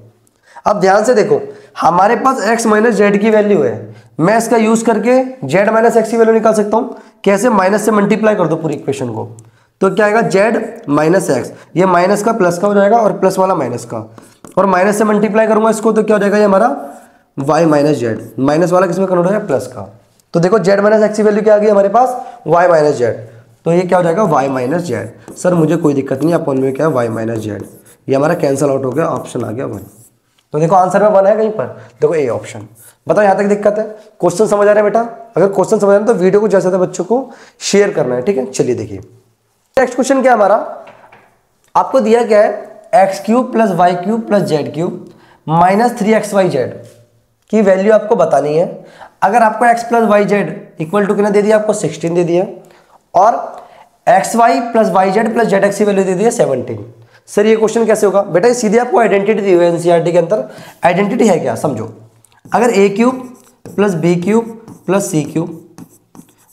अब ध्यान से देखो, हमारे पास x माइनस जेड की वैल्यू है, मैं इसका यूज करके z माइनस एक्स की वैल्यू निकाल सकता हूँ। कैसे? माइनस से मल्टीप्लाई कर दो पूरी इक्वेशन को, तो क्या आएगा? z माइनस एक्स, ये माइनस का प्लस का हो जाएगा और प्लस वाला माइनस का, और माइनस से मल्टीप्लाई करूंगा इसको तो क्या हो जाएगा? ये हमारा y माइनस जेड, माइनस वाला किसमें कन्वर्ट हो जाएगा? प्लस का। तो देखो z माइनस एक्स की वैल्यू क्या आ गई हमारे पास? y माइनस जेड, तो ये क्या हो जाएगा? y minus Z. सर मुझे कोई दिक्कत नहीं, अपॉन में क्या है? y minus Z. ये हमारा कैंसिल आउट हो गया, ऑप्शन आ गया 1। तो देखो आंसर में 1 है कहीं पर, देखो ए ऑप्शन। बताओ यहाँ तक दिक्कत है? क्वेश्चन समझ आ रहा है बेटा? अगर क्वेश्चन समझ आ रहा है तो वीडियो को जैसे बच्चों को शेयर करना है, ठीक है? चलिए देखिए नेक्स्ट क्वेश्चन क्या है हमारा। आपको दिया क्या है? X cube plus y cube plus z cube minus 3xyz की वैल्यू आपको बतानी है। अगर आपको x plus y z equal to कितना दे दिया? आपको 16 दे दिया, और xy plus y z plus z x की वैल्यू दे दी है 17। सर ये क्वेश्चन कैसे होगा? बेटा सीधे आपको आइडेंटिटी दी हुई है एनसीईआरटी के अंदर। आइडेंटिटी है क्या? समझो, अगर A cube plus B cube plus C cube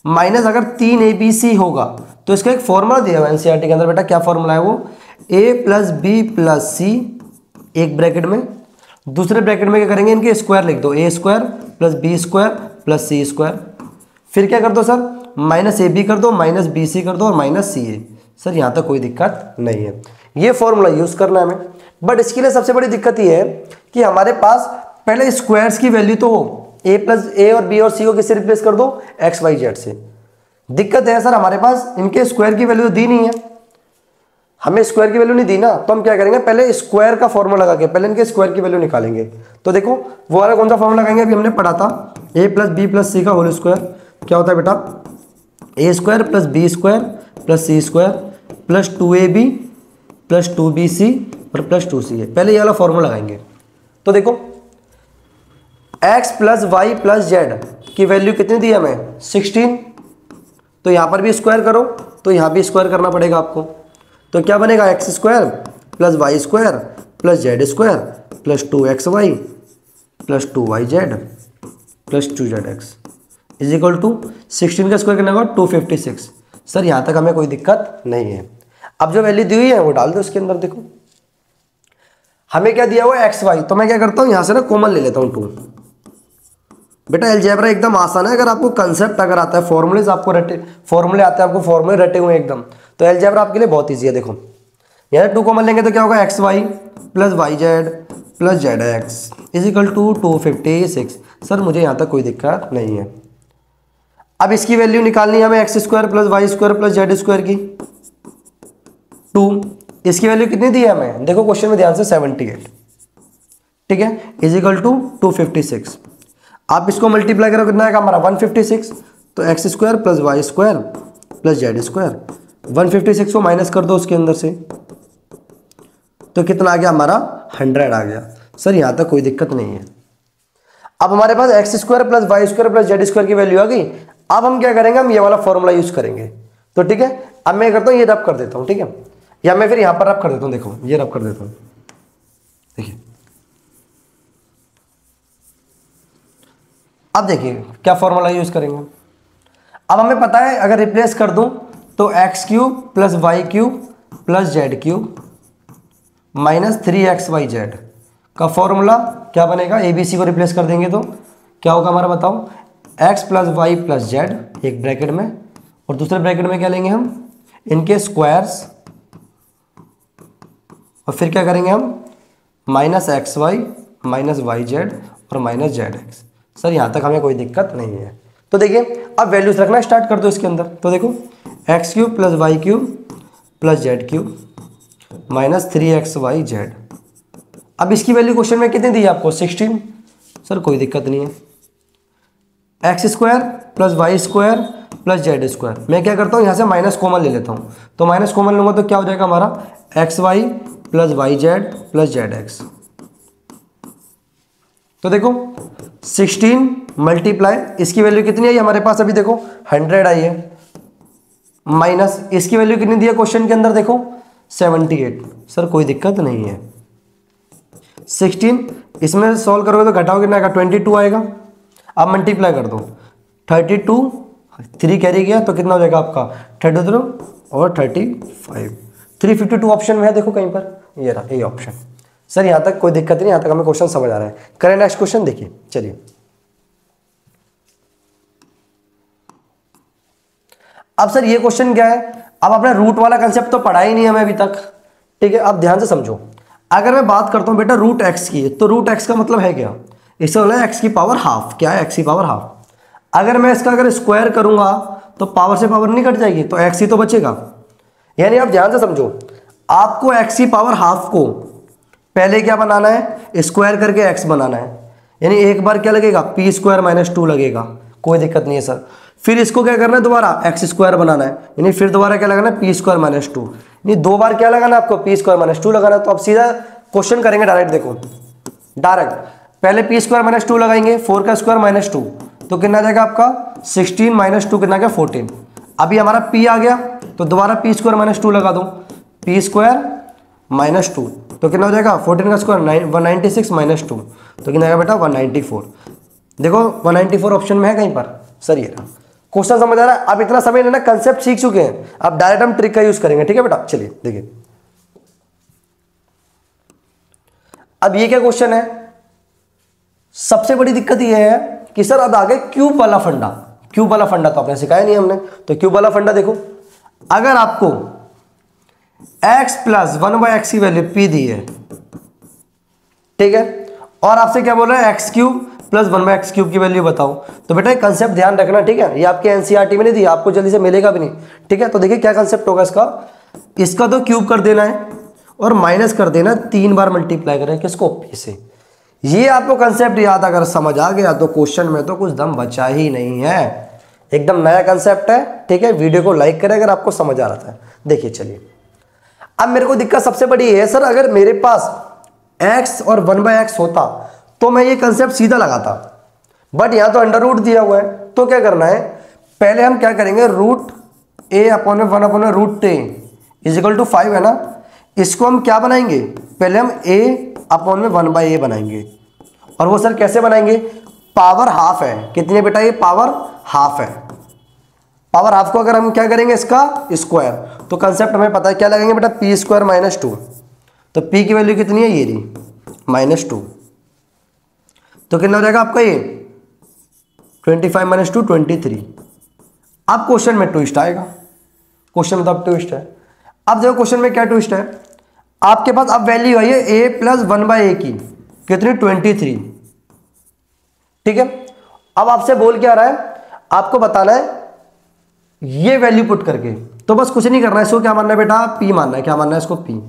minus अगर 3abc होगा तो इसका एक फॉर्मूला दिया हुआ है एनसीईआरटी के अंदर। बेटा क्या फॉर्मूला है वो? a प्लस बी प्लस सी, एक ब्रैकेट में, दूसरे ब्रैकेट में क्या करेंगे? इनके स्क्वायर लिख दो, A square plus B square plus C square. फिर क्या कर दो सर? माइनस ए बी कर दो, माइनस बी सी कर दो और माइनस सी ए। सर यहाँ तक कोई दिक्कत नहीं है, ये फॉर्मूला यूज करना है हमें। बट इसके लिए सबसे बड़ी दिक्कत ये है कि हमारे पास पहले स्क्वायर्स की वैल्यू तो हो, ए प्लस ए और बी और सी को किससे रिप्लेस कर दो? एक्स वाई जेड से। दिक्कत है सर हमारे पास इनके स्क्वायर की वैल्यू दी नहीं है, हमें स्क्वायर की वैल्यू नहीं दी ना, तो हम क्या करेंगे? पहले स्क्वायर का फॉर्मूला लगा के पहले इनके स्क्वायर की वैल्यू निकालेंगे। तो देखो वो वाला कौन सा फॉर्मूला लगाएंगे? अभी हमने पढ़ा था A plus B plus C का होल स्क्वायर। क्या होता है बेटा? A square plus B square plus C square plus 2ab plus 2bc और प्लस 2ca। पहले ये वाला फॉर्मूला लगाएंगे। तो देखो x plus y plus z की वैल्यू कितनी दी है हमें? 16। तो यहाँ पर भी स्क्वायर करो, तो यहाँ भी स्क्वायर करना पड़ेगा आपको। तो क्या बनेगा? X square plus Y square plus Z square plus 2xy plus 2yz plus 2zx is equal to 16 का स्क्वायर करने का 256। सर यहाँ तक हमें कोई दिक्कत नहीं है। अब जो वैल्यू दी हुई है वो डाल दो उसके अंदर। देखो हमें क्या दिया हुआ है? एक्स वाई, तो मैं क्या करता हूँ यहाँ से ना कॉमन ले लेता हूँ 2। बेटा अलजेब्रा एकदम आसान है, अगर आपको कंसेप्ट अगर आता है, फॉर्मूलेज आपको रटे, फॉर्मूले आते हैं आपको, फॉर्मूले रटे हुए एकदम, तो अलजेब्रा आपके लिए बहुत ईजी है। देखो यहाँ 2 कॉमन लेंगे तो क्या होगा? X y plus y z plus z x is equal to 256। Sir मुझे यहाँ तक कोई दिक्कत नहीं है। अब इसकी वैल्यू निकालनी है हमें, x square plus Y square plus Z square की 2। इसकी वैल्यू कितनी दी है हमें? देखो क्वेश्चन में ध्यान से 78, ठीक है, इज इक्वल टू 256। आप इसको मल्टीप्लाई करो कितना आएगा हमारा? 156। तो x square plus Y square plus Z square, 156 को माइनस कर दो उसके अंदर से, तो कितना आ गया हमारा? 100 आ गया। सर यहाँ तक कोई दिक्कत नहीं है। अब हमारे पास X square plus Y square plus Z square की वैल्यू आ गई। अब हम क्या करेंगे? हम ये वाला फॉर्मूला यूज करेंगे। तो ठीक है, अब मैं करता हूँ ये रब कर देता हूँ, ठीक है, या मैं फिर यहाँ पर रब कर देता हूँ। देखो ये रब कर देता हूँ, देखिए अब देखिए क्या फॉर्मूला यूज करेंगे। अब हमें पता है अगर रिप्लेस कर दूं तो x cube plus y cube plus z cube minus 3xyz का फॉर्मूला क्या बनेगा? ABC को रिप्लेस कर देंगे तो क्या होगा हमारा? बताओ, x plus y plus z एक ब्रैकेट में, और दूसरे ब्रैकेट में क्या लेंगे हम? इनके स्क्वायर्स, और फिर क्या करेंगे हम? Minus x y minus y z और माइनस जेड एक्स। सर यहाँ तक हमें कोई दिक्कत नहीं है। तो देखिए अब वैल्यूज रखना स्टार्ट कर दो इसके अंदर। तो देखो x cube plus y cube plus z cube minus 3xy z. अब इसकी वैल्यू क्वेश्चन में कितनी दी है आपको? 16। सर कोई दिक्कत नहीं है। X square plus Y square plus Z square. मैं क्या करता हूँ, यहाँ से माइनस कॉमन ले लेता हूँ, तो माइनस कॉमन लूँगा तो क्या हो जाएगा हमारा x y plus y z plus z x. तो देखो 16 मल्टीप्लाई, इसकी वैल्यू कितनी आई हमारे पास? अभी देखो 100 आई है, माइनस इसकी वैल्यू कितनी दी है क्वेश्चन के अंदर? देखो 78। सर कोई दिक्कत नहीं है। 16 इसमें सॉल्व करोगे तो घटाओगे कितना आएगा? 22 आएगा। अब मल्टीप्लाई कर दो, 32 3 कैरी गया तो कितना हो जाएगा आपका? 32 और 35। 352 ऑप्शन में है, देखो कहीं पर, ये रहा ये ऑप्शन। सर यहाँ तक कोई दिक्कत नहीं, यहाँ तक हमें क्वेश्चन समझ आ रहा है। करें नेक्स्ट क्वेश्चन, देखिए चलिए। अब सर ये क्वेश्चन क्या है? अब आपने रूट वाला कंसेप्ट तो पढ़ा ही नहीं हमें अभी तक, ठीक है। अब ध्यान से समझो, अगर मैं बात करता हूं बेटा रूट एक्स की, तो रूट एक्स का मतलब है क्या? इससे बोला है एक्स की पावर हाफ। क्या है? एक्स की पावर हाफ। अगर मैं इसका अगर स्क्वायर करूंगा तो पावर से पावर नहीं कट जाएगी, तो एक्स ही तो बचेगा। यानी आप ध्यान से समझो, आपको एक्स की पावर हाफ को पहले क्या बनाना है? स्क्वायर करके एक्स बनाना है। यानी एक बार क्या लगेगा? पी स्क्वायर माइनस 2 लगेगा, कोई दिक्कत नहीं है सर। फिर इसको क्या करना है? दोबारा एक्स स्क्वायर बनाना है, यानी फिर दोबारा क्या लगाना है? P square minus 2। यानी 2 बार क्या लगाना है आपको? पी स्क्वायर माइनस 2 लगाना है। तो अब सीधा क्वेश्चन करेंगे डायरेक्ट, देखो डायरेक्ट पहले पी स्क्वायर माइनस 2 लगाएंगे, 4 का स्क्वायर माइनस 2, तो कितना आ जाएगा आपका? 16 माइनस 2 कितना आ गया? 14। अभी हमारा पी आ गया तो दोबारा पी स्क्वायर माइनस 2 लगा दो, पी स्क्वायर माइनस 2 तो कितना हो जाएगा? 14 का स्क्वायर 196 माइनस 2 तो कितना आएगा बेटा? 194। देखो 194 ऑप्शन में है कहीं पर। सर ये रहा क्वेश्चन, समझ आ रहा है? अब इतना समय लेना, कंसेप्ट सीख चुके हैं, अब डायरेक्ट हम ट्रिक का यूज करेंगे, ठीक है बेटा। चलिए देखिए, अब ये क्या क्वेश्चन है? सबसे बड़ी दिक्कत ये है कि सर अब आगे क्यूब वाला फंडा। क्यूब वाला फंडा तो आपने सिखाया नहीं हमने, तो क्यूब वाला फंडा देखो, अगर आपको x प्लस 1/x की वैल्यू p दी है, ठीक है, और आपसे क्या बोल रहा है? X cube plus 1/x cube की वैल्यू बताओ, तो बेटा कंसेप्ट ध्यान रखना, ठीक है। ये आपके एनसीईआरटी में नहीं दी, आपको जल्दी से मिलेगा भी नहीं, ठीक है। तो देखिए क्या कंसेप्ट होगा इसका। इसका तो क्यूब कर देना है और माइनस कर देना, 3 बार मल्टीप्लाई करें किसको? p से। ये आपको कंसेप्ट याद अगर समझ आ गया तो क्वेश्चन में तो कुछ दम बचा ही नहीं है, एकदम नया कंसेप्ट है, ठीक है। वीडियो को लाइक करें अगर आपको समझ आ रहा था। देखिए चलिए, अब मेरे को दिक्कत सबसे बड़ी है सर, अगर मेरे पास x और 1/x होता तो मैं ये कंसेप्ट सीधा लगाता, बट यहां तो अंडर रूट दिया हुआ है, तो क्या करना है? पहले हम क्या करेंगे? रूट a अपॉन में 1 अपॉन में रूट 10 इज इक्वल टू 5 है ना, इसको हम क्या बनाएंगे? पहले हम a अपॉन में 1/a बनाएंगे, और वो सर कैसे बनाएंगे? पावर हाफ है, कितनी है बेटा? ये पावर हाफ है। पावर हाफ को अगर हम क्या करेंगे? इसका स्क्वायर, तो कंसेप्ट हमें पता है क्या लगेंगे बेटा? पी स्क्वायर माइनस 2, तो p की वैल्यू कितनी है? ये रही माइनस 2, तो कितना हो जाएगा आपका? ये 25 माइनस 2 23। अब क्वेश्चन में ट्विस्ट आएगा, क्वेश्चन में तो अब ट्विस्ट है। अब देखो क्वेश्चन में क्या ट्विस्ट है, आपके पास अब वैल्यू आई है a प्लस 1/a की, कितनी? 23, ठीक है। अब आपसे बोल क्या रहा है? आपको बताना है ये वैल्यू पुट करके, तो बस कुछ नहीं करना है, इसको क्या मानना है बेटा? p मानना है। क्या मानना है इसको? p।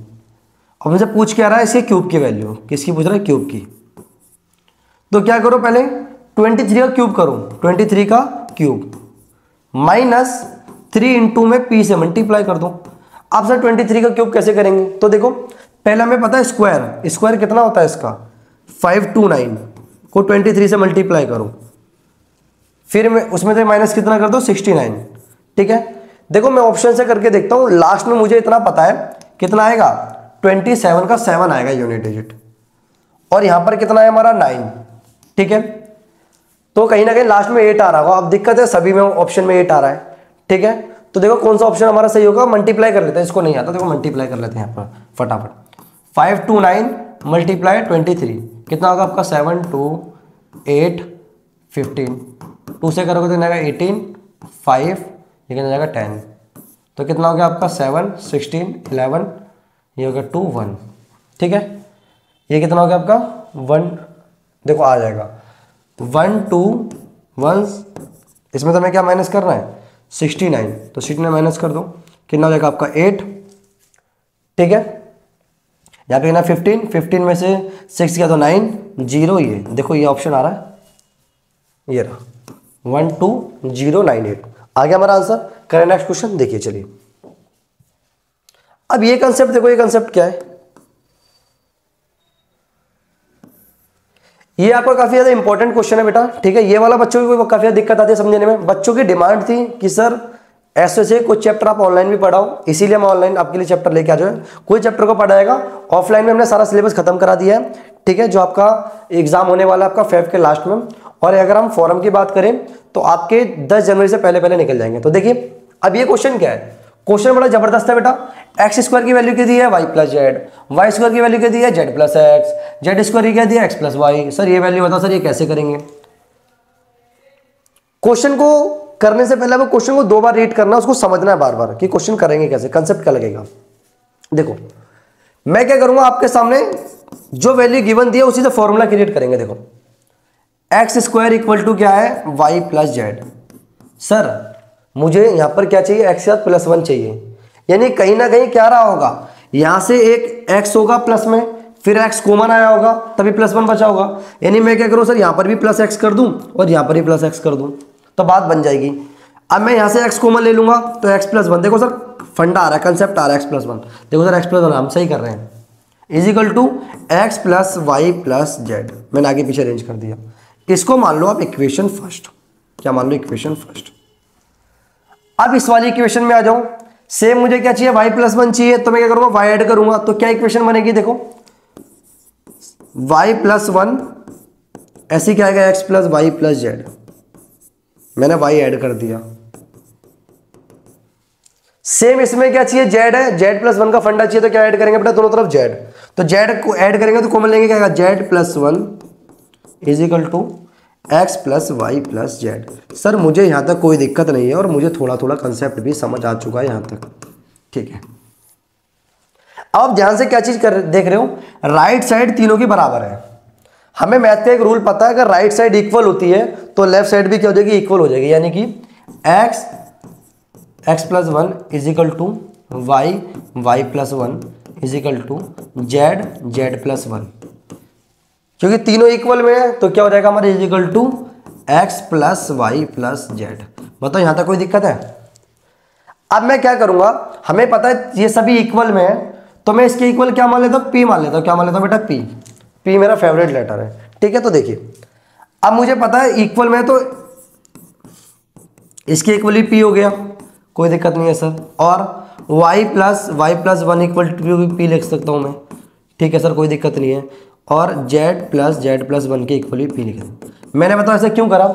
अब मुझे पूछ क्या रहा है? इसके क्यूब की वैल्यू, किसकी पूछ रहा है? क्यूब की। तो क्या करो? पहले 23 का क्यूब करो, 23 का क्यूब माइनस 3 इंटू में p से मल्टीप्लाई कर दो। अब सर 23 का क्यूब कैसे करेंगे? तो देखो पहले हमें पता है स्क्वायर, स्क्वायर कितना होता है इसका? 529 को 23 से मल्टीप्लाई करो, फिर मैं उसमें से माइनस कितना कर दो? 69, ठीक है। देखो मैं ऑप्शन से करके देखता हूं, लास्ट में मुझे इतना पता है कितना आएगा? 27 का 7 आएगा यूनिट डिजिट, और यहां पर कितना है हमारा? 9, ठीक है। तो कहीं ना कहीं लास्ट में 8 आ रहा होगा। अब दिक्कत है सभी में ऑप्शन में 8 आ रहा है, ठीक है। तो देखो कौन सा ऑप्शन हमारा सही होगा? मल्टीप्लाई कर लेते हैं, इसको नहीं आता, देखो मल्टीप्लाई कर लेते हैं यहाँ पर फटाफट। 529 मल्टीप्लाई 23 कितना होगा आपका? 7 2 8 15, 2 से करोगे तो जाएगा 18 5, ये कितना जाएगा? 10, तो कितना हो गया आपका? 7 16 11, ये हो गया 2 1, ठीक है। ये कितना हो गया आपका? 1, देखो आ जाएगा 1 2 1, इसमें तो हमें क्या माइनस करना है? 69, तो 69 माइनस कर दो, कितना हो जाएगा आपका? 8 ठीक है, यहाँ पे ना 15, 15 में से 6 गया तो 9, 0, ये देखो ये ऑप्शन आ रहा है, ये रहा 12098 आ गया हमारा आंसर। करें नेक्स्ट क्वेश्चन, देखिए चलिए। अब ये कंसेप्ट देखो, ये कंसेप्ट क्या है, ये आपका काफी ज्यादा इंपॉर्टेंट क्वेश्चन है बेटा, ठीक है। ये वाला बच्चों की काफी ज्यादा दिक्कत आती है समझने में। बच्चों की डिमांड थी कि सर ऐसे कुछ चैप्टर आप ऑनलाइन भी पढ़ाओ, इसीलिए हम ऑनलाइन आपके लिए चैप्टर लेके आ जाए। कोई चैप्टर को पढ़ाएगा, ऑफलाइन में हमने सारा सिलेबस खत्म करा दिया है, ठीक है, जो आपका एग्जाम होने वाला है आपका फेब के लास्ट में। और अगर हम फॉरम की बात करें तो आपके 10 जनवरी से पहले पहले निकल जाएंगे। तो देखिए अब ये क्वेश्चन क्या है, क्वेश्चन बड़ा जबरदस्त है बेटा। एक्स स्क्वायर की वैल्यू क्या दी है, y plus z, y square की वैल्यू क्या दी है, z plus x, z square की क्या दी है, एक्स प्लस वाई। सर ये वैल्यू बताओ, सर ये कैसे करेंगे। क्वेश्चन को करने से पहले वो क्वेश्चन को 2 बार रीड करना, उसको समझना है बार बार कि क्वेश्चन करेंगे कैसे, कंसेप्ट क्या लगेगा। देखो मैं क्या करूंगा, आपके सामने जो वैल्यू गिवन दी है उसी से फॉर्मूला क्रिएट करेंगे। देखो एक्स स्क्वायर इक्वल टू क्या है, वाई प्लस जेड। सर मुझे यहां पर क्या चाहिए, एक्स के साथ प्लस 1 चाहिए, यानी कहीं ना कहीं क्या रहा होगा, यहां से एक एक्स होगा प्लस में, फिर एक्स कॉमन आया होगा तभी प्लस 1 बचा होगा। यानी मैं क्या करूं सर, यहां पर भी प्लस एक्स कर दूं और यहां पर भी प्लस एक्स कर दूं, तो बात बन जाएगी। अब मैं यहां से एक्स कॉमन ले लूंगा तो एक्स प्लस 1, देखो सर फंडा आ रहा है, कंसेप्ट आ रहा है एक्स प्लस 1, देखो सर एक्स प्लस 1 हम सही कर रहे हैं, is equal to x plus y plus z. मैंने आगे पीछे अरेंज कर दिया। इसको मान लो आप इक्वेशन फर्स्ट, क्या मान लो, इक्वेशन फर्स्ट। अब इस वाली इक्वेशन में आ जाओ, सेम मुझे क्या चाहिए, y प्लस 1 चाहिए, तो मैं क्या करूंगा, y ऐड करूंगा, तो क्या इक्वेशन बनेगी, देखो y प्लस 1 ऐसी क्या आएगा, x plus y plus z. मैंने y ऐड कर दिया। सेम इसमें क्या चाहिए, z है, z प्लस 1 का फंडा चाहिए, तो क्या ऐड करेंगे बेटा, दोनों तरफ z, तो z को ऐड करेंगे तो कॉमन लेंगे, क्या आएगा, z plus 1 is equal to x plus y plus z. Sir मुझे यहां तक कोई दिक्कत नहीं है और मुझे थोड़ा थोड़ा कंसेप्ट भी समझ आ चुका है यहां तक, ठीक है। अब आप ध्यान से क्या चीज देख रहे हो, राइट साइड तीनों की बराबर है। हमें मैथ का एक रूल पता है, अगर राइट साइड इक्वल होती है तो लेफ्ट साइड भी क्या हो जाएगी, इक्वल हो जाएगी। यानी कि x plus 1 is equal to y plus 1 is equal to z plus 1, क्योंकि तीनों इक्वल में है तो क्या हो जाएगा हमारे, is equal to x plus y plus z. बताओ यहां तक कोई दिक्कत है। अब मैं क्या करूंगा, हमें पता है ये सभी इक्वल में है, तो मैं इसके इक्वल क्या मान लेता हूं, पी मान लेता हूं। क्या मान लेता हूं बेटा, पी मेरा फेवरेट लेटर है, ठीक है। तो देखिए अब मुझे पता है इक्वल में, तो इसके इक्वल ही पी हो गया, कोई दिक्कत नहीं है सर। और y plus 1 equal to p लिख सकता हूं मैं, ठीक है सर, कोई दिक्कत नहीं है। और जेड प्लस 1 के इक्वली पी लिखा। मैंने बताया ऐसे क्यों करा,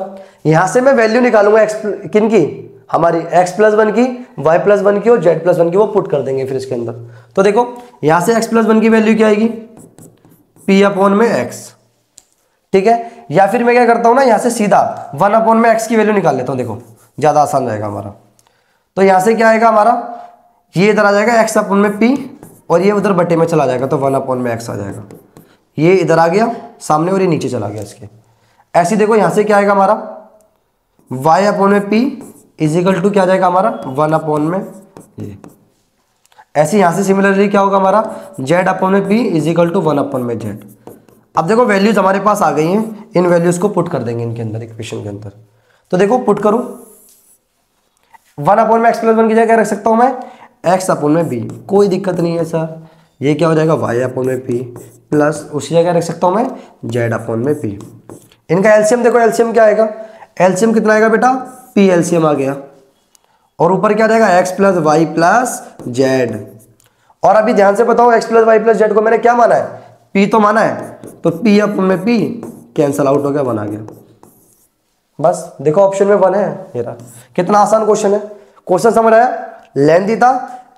यहां से मैं वैल्यू निकालूंगा एक्स किन की, हमारी एक्स प्लस 1 की, वाई प्लस 1 की और जेड प्लस 1 की, वो पुट कर देंगे फिर इसके अंदर। तो देखो यहां से एक्स प्लस 1 की वैल्यू क्या आएगी, पी अपॉन में एक्स, ठीक है। या फिर मैं क्या करता हूं ना, यहां से सीधा 1 अपॉन में एक्स की वैल्यू निकाल लेता हूं, देखो ज्यादा आसान रहेगा हमारा। तो यहां से क्या आएगा हमारा, ये इधर आ जाएगा एक्स अपॉन में पी और ये उधर बटे में चला जाएगा, तो 1 अपॉन में एक्स आ जाएगा। ये इधर आ गया सामने और ये नीचे चला गया इसके। ऐसे देखो यहां से क्या आएगा हमारा, y अपॉन में p इज इक्वल टू क्या जाएगा हमारा, 1 अपॉन में ये। ऐसे यहां से सिमिलरली क्या होगा हमारा, z अपॉन में p is equal to 1 upon में z। अब देखो वैल्यूज हमारे पास आ गई हैं, इन वैल्यूज को पुट कर देंगे इनके अंदर, इक्वेशन के अंदर। तो देखो पुट करूं, 1 अपॉन में एक्स प्लस 1 की जगह रख सकता हूं मैं x अपॉन में b, कोई दिक्कत नहीं है सर। ये क्या हो जाएगा, y अपॉन में p प्लस उसी जगह रख सकता हूं मैं z अपॉन में p। इनका एलसीएम देखो, एलसीएम क्या आएगा, एलसीएम कितना आएगा बेटा, p एलसीएम आ गया। और ऊपर क्या जाएगा, x plus y plus z. और अभी ध्यान से बताओ, x plus y plus z को मैंने क्या माना है, p तो माना है, तो p अपॉन में p कैंसल आउट हो गया, 1 आ गया। बस देखो ऑप्शन में 1 है, ये रहा। कितना आसान क्वेश्चन है, क्वेश्चन समझ आया, लेंथी था,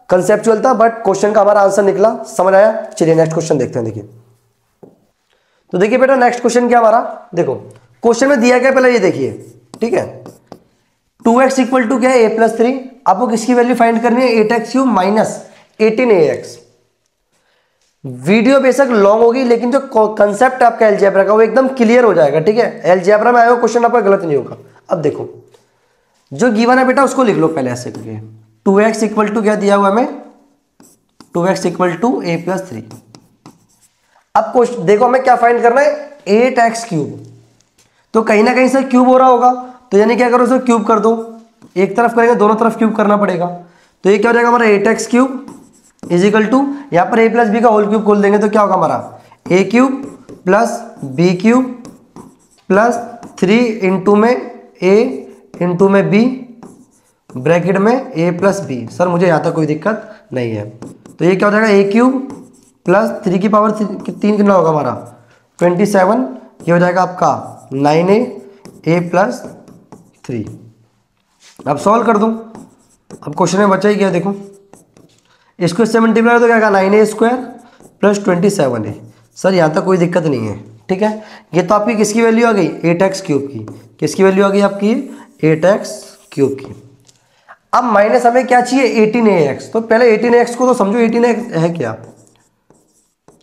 कंसेप्चुअल था, बट क्वेश्चन का हमारा आंसर निकला, समझ आया। चलिए नेक्स्ट क्वेश्चन देखते हैं। देखिए तो देखिए बेटा नेक्स्ट क्वेश्चन क्या हमारा, देखो क्वेश्चन में दिया क्या पहले ये देखिए, ठीक है। 2x इक्वल टू क्या है, a प्लस 3। आपको किसकी वैल्यू फाइंड करनी है, 8x cube minus 18ax। Video बेशक लॉन्ग होगी लेकिन जो कंसेप्ट आपका अलजेब्रा का वो एकदम क्लियर हो जाएगा, ठीक है। अलजेब्रा में आया हुआ क्वेश्चन आपका गलत नहीं होगा। अब देखो जो गिवन है बेटा उसको लिख लो पहले ऐसे करके, 2x इक्वल टू क्या दिया हुआ हमें, 2x equal to a plus 3। अब क्वेश्चन देखो हमें क्या फाइंड करना है, 8x क्यूब। तो कहीं ना कहीं से क्यूब हो रहा होगा, तो यानी क्या करो, उसे क्यूब कर दो। एक तरफ करेंगे, दोनों तरफ क्यूब करना पड़ेगा। तो ये क्या हो जाएगा हमारा 8x cube is equal to, यहाँ पर a प्लस बी का होल क्यूब खोल देंगे तो क्या होगा हमारा a cube plus B cube plus 3 into में a इंटू में b ब्रैकेट में a प्लस बी। सर मुझे यहाँ तक कोई दिक्कत नहीं है। तो ये क्या हो जाएगा a क्यूब प्लस 3 की पावर 3 कितना होगा हमारा 27। ये हो जाएगा आपका 9a a प्लस 3। अब सॉल्व कर दूं। अब क्वेश्चन में बचा ही क्या, देखो इसको इससे मल्टीप्लाई तो क्या होगा 9a square plus 27a। Sir यहाँ तक कोई दिक्कत नहीं है, ठीक है। ये तो आपकी किसकी वैल्यू आ गई 8x क्यूब की। किसकी वैल्यू आ गई आपकी 8x क्यूब की। अब माइनस हमें क्या चाहिए 18ax। तो पहले 18ax को तो समझो 18ax है क्या।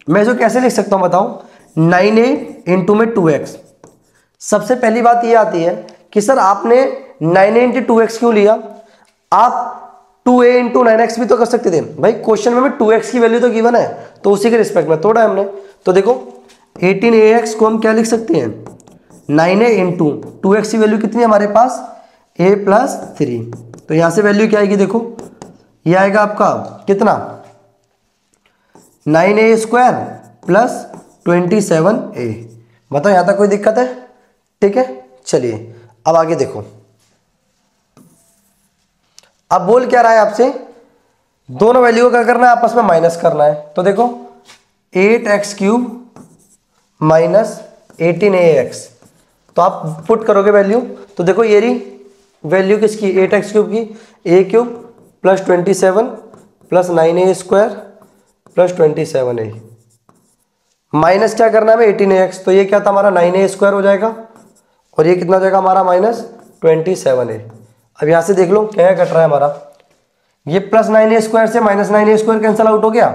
मैं इसको कैसे लिख सकता हूँ बताओ, 9a इंटू में 2x। सबसे पहली बात ये आती है कि सर आपने 9a इंटू 2x क्यों लिया, आप 2a इंटू 9x भी तो कर सकते थे भाई। क्वेश्चन में 2x की वैल्यू तो गिवन है, तो उसी के रिस्पेक्ट में तोड़ा है हमने। तो देखो 18ax को हम क्या लिख सकते हैं 9a इंटू 2x की वैल्यू कितनी है हमारे पास a प्लस 3। तो यहां से वैल्यू क्या आएगी, देखो ये आएगा आपका कितना 9a स्क्वायर प्लस 27a। बताओ यहां तक कोई दिक्कत है, ठीक है। चलिए अब आगे देखो, अब बोल क्या रहा है आपसे, दोनों वैल्यू को क्या करना है आपस में माइनस करना है। तो देखो 8x क्यूब माइनस 18ax। तो आप पुट करोगे वैल्यू, तो देखो ये रही वैल्यू किसकी 8x क्यूब की, a cube plus 27 plus 9a square plus 27a minus क्या करना है 18ax। तो ये क्या था हमारा 9a स्क्वायर हो जाएगा और ये कितना हो जाएगा हमारा माइनस 27a। अब यहां से देख लो क्या कट रहा है हमारा, ये प्लस 9a स्क्वायर से minus 9a square cancel out हो गया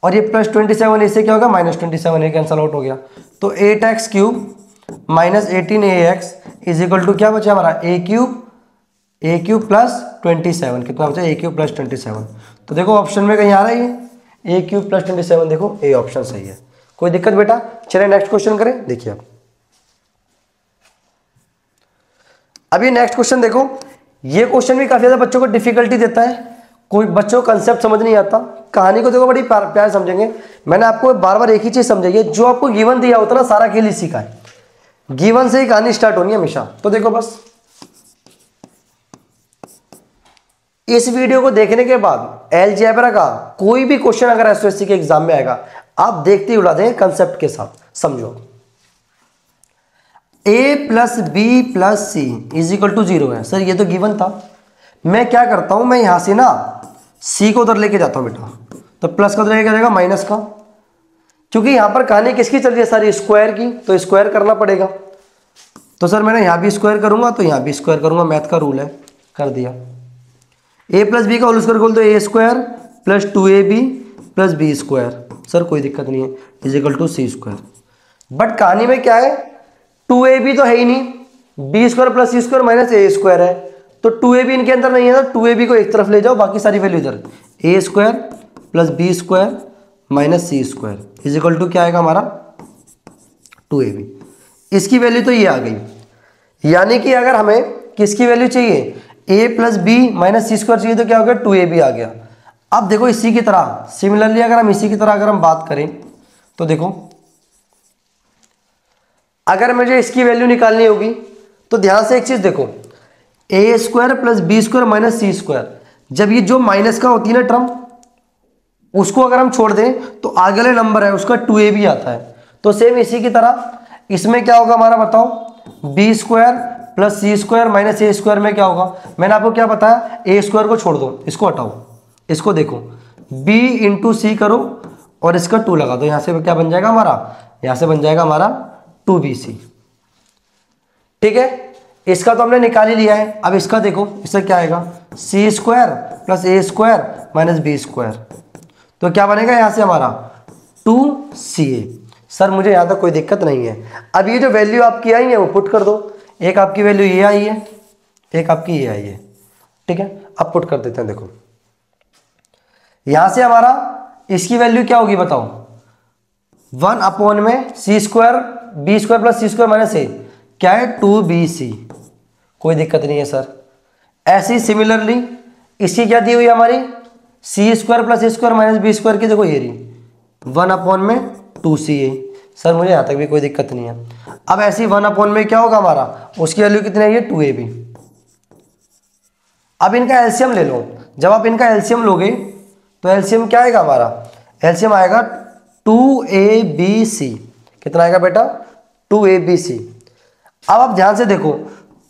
और ये प्लस 27a से क्या होगा माइनस 27a कैंसिल आउट हो गया। तो 8x cube minus 18ax is equal to क्या बचा हमारा a क्यूब प्लस 27। कितना बचा a क्यूब प्लस 27। तो देखो ऑप्शन में कहीं आ रहा है a क्यूब प्लस 27, देखो a ऑप्शन सही है। कोई दिक्कत बेटा। चलिए नेक्स्ट क्वेश्चन करें, देखिए आप अभी नेक्स्ट क्वेश्चन देखो। ये क्वेश्चन भी काफी ज्यादा बच्चों को डिफिकल्टी देता है, कोई बच्चों को कंसेप्ट समझ नहीं आता। कहानी को देखो बड़ी प्यार समझेंगे। मैंने आपको बार बार एक ही चीज समझाई है, जो आपको गिवन दिया होता ना सारा खेल इसी का है। गिवन से ही कहानी स्टार्ट होनी है हमेशा। तो देखो बस इस वीडियो को देखने के बाद अलजेब्रा का कोई भी क्वेश्चन अगर एसओएससी के एग्जाम में आएगा, आप देखते ही उड़ा देंगे कंसेप्ट के साथ। समझो a plus B plus c is equal to 0 है। सर ये तो गिवन था। मैं क्या करता हूं, मैं यहां से ना c को उधर लेके जाता हूं बेटा। तो प्लस का उधर लेके जाएगा माइनस का, क्योंकि यहां पर कहानी किसकी चल रही है सारी स्क्वायर की, तो स्क्वायर करना पड़ेगा। तो सर मैंने यहां भी स्क्वायर करूंगा तो यहां भी स्क्वायर करूंगा, मैथ का रूल है, कर दिया। a प्लस बी का होल स्क्वायर खोल दो, a square plus 2ab plus B square. Sir कोई दिक्कत नहीं है, is equal to c square. But कहानी में क्या है 2ab तो है ही नहीं, बी स्क्वायर प्लस सी स्क्वायर माइनस ए स्क्वायर है। तो 2ab इनके अंदर नहीं है, तो 2ab को एक तरफ ले जाओ, बाकी सारी वैल्यू इधर। A square plus B square minus C square is equal to क्या आएगा हमारा 2ab। इसकी वैल्यू तो ये आ गई। यानी कि अगर हमें किसकी वैल्यू चाहिए a plus b minus C square चाहिए, तो क्या हो गया 2ab आ गया। अब देखो इसी की तरह सिमिलरली अगर हम इसी की तरह अगर हम बात करें, तो देखो अगर मुझे इसकी वैल्यू निकालनी होगी तो ध्यान से एक चीज देखो, A square plus B square minus C square, जब ये जो माइनस का होती है ना टर्म, उसको अगर हम छोड़ दें तो आगे वाले नंबर है उसका 2ab आता है। तो सेम इसी की तरह इसमें क्या होगा हमारा बताओ, बी स्क्वायर प्लस सी स्क्वायर माइनस ए स्क्वायर में क्या होगा। मैंने आपको क्या बताया, ए स्क्वायर को छोड़ दो, इसको हटाओ, इसको देखो b इंटू सी करो और इसका 2 लगा दो। यहां से क्या बन जाएगा हमारा, यहां से बन जाएगा हमारा 2bc। ठीक है, इसका तो हमने निकाल ही लिया है। अब इसका देखो, इससे क्या आएगा सी स्क्वायर प्लस ए स्क्वायर माइनस बी स्क्वायर। तो क्या बनेगा यहां से हमारा 2ca। सर मुझे यहां तक कोई दिक्कत नहीं है। अब ये जो वैल्यू आपकी आई है वो पुट कर दो। एक आपकी वैल्यू ये आई है, एक आपकी ये आई है। ठीक है, अब पुट कर देते हैं। देखो यहां से हमारा इसकी वैल्यू क्या होगी बताओ, 1/c² b² plus c² minus a क्या है 2bc, कोई दिक्कत नहीं है सर। ऐसी सिमिलरली इसकी क्या दी हुई है हमारी c² plus a² minus b² की, देखो ये रही 1/2ca। सर मुझे यहां तक भी कोई दिक्कत नहीं है। अब ऐसी 1/ में क्या होगा हमारा, उसकी वैल्यू कितनी है ये 2ab। अब इनका एलसीएम ले लो, जब आप इनका एलसीएम लोगे तो एलसीएम क्या आएगा हमारा, एलसीएम आएगा 2abc। कितना आएगा बेटा 2abc। अब आप ध्यान से देखो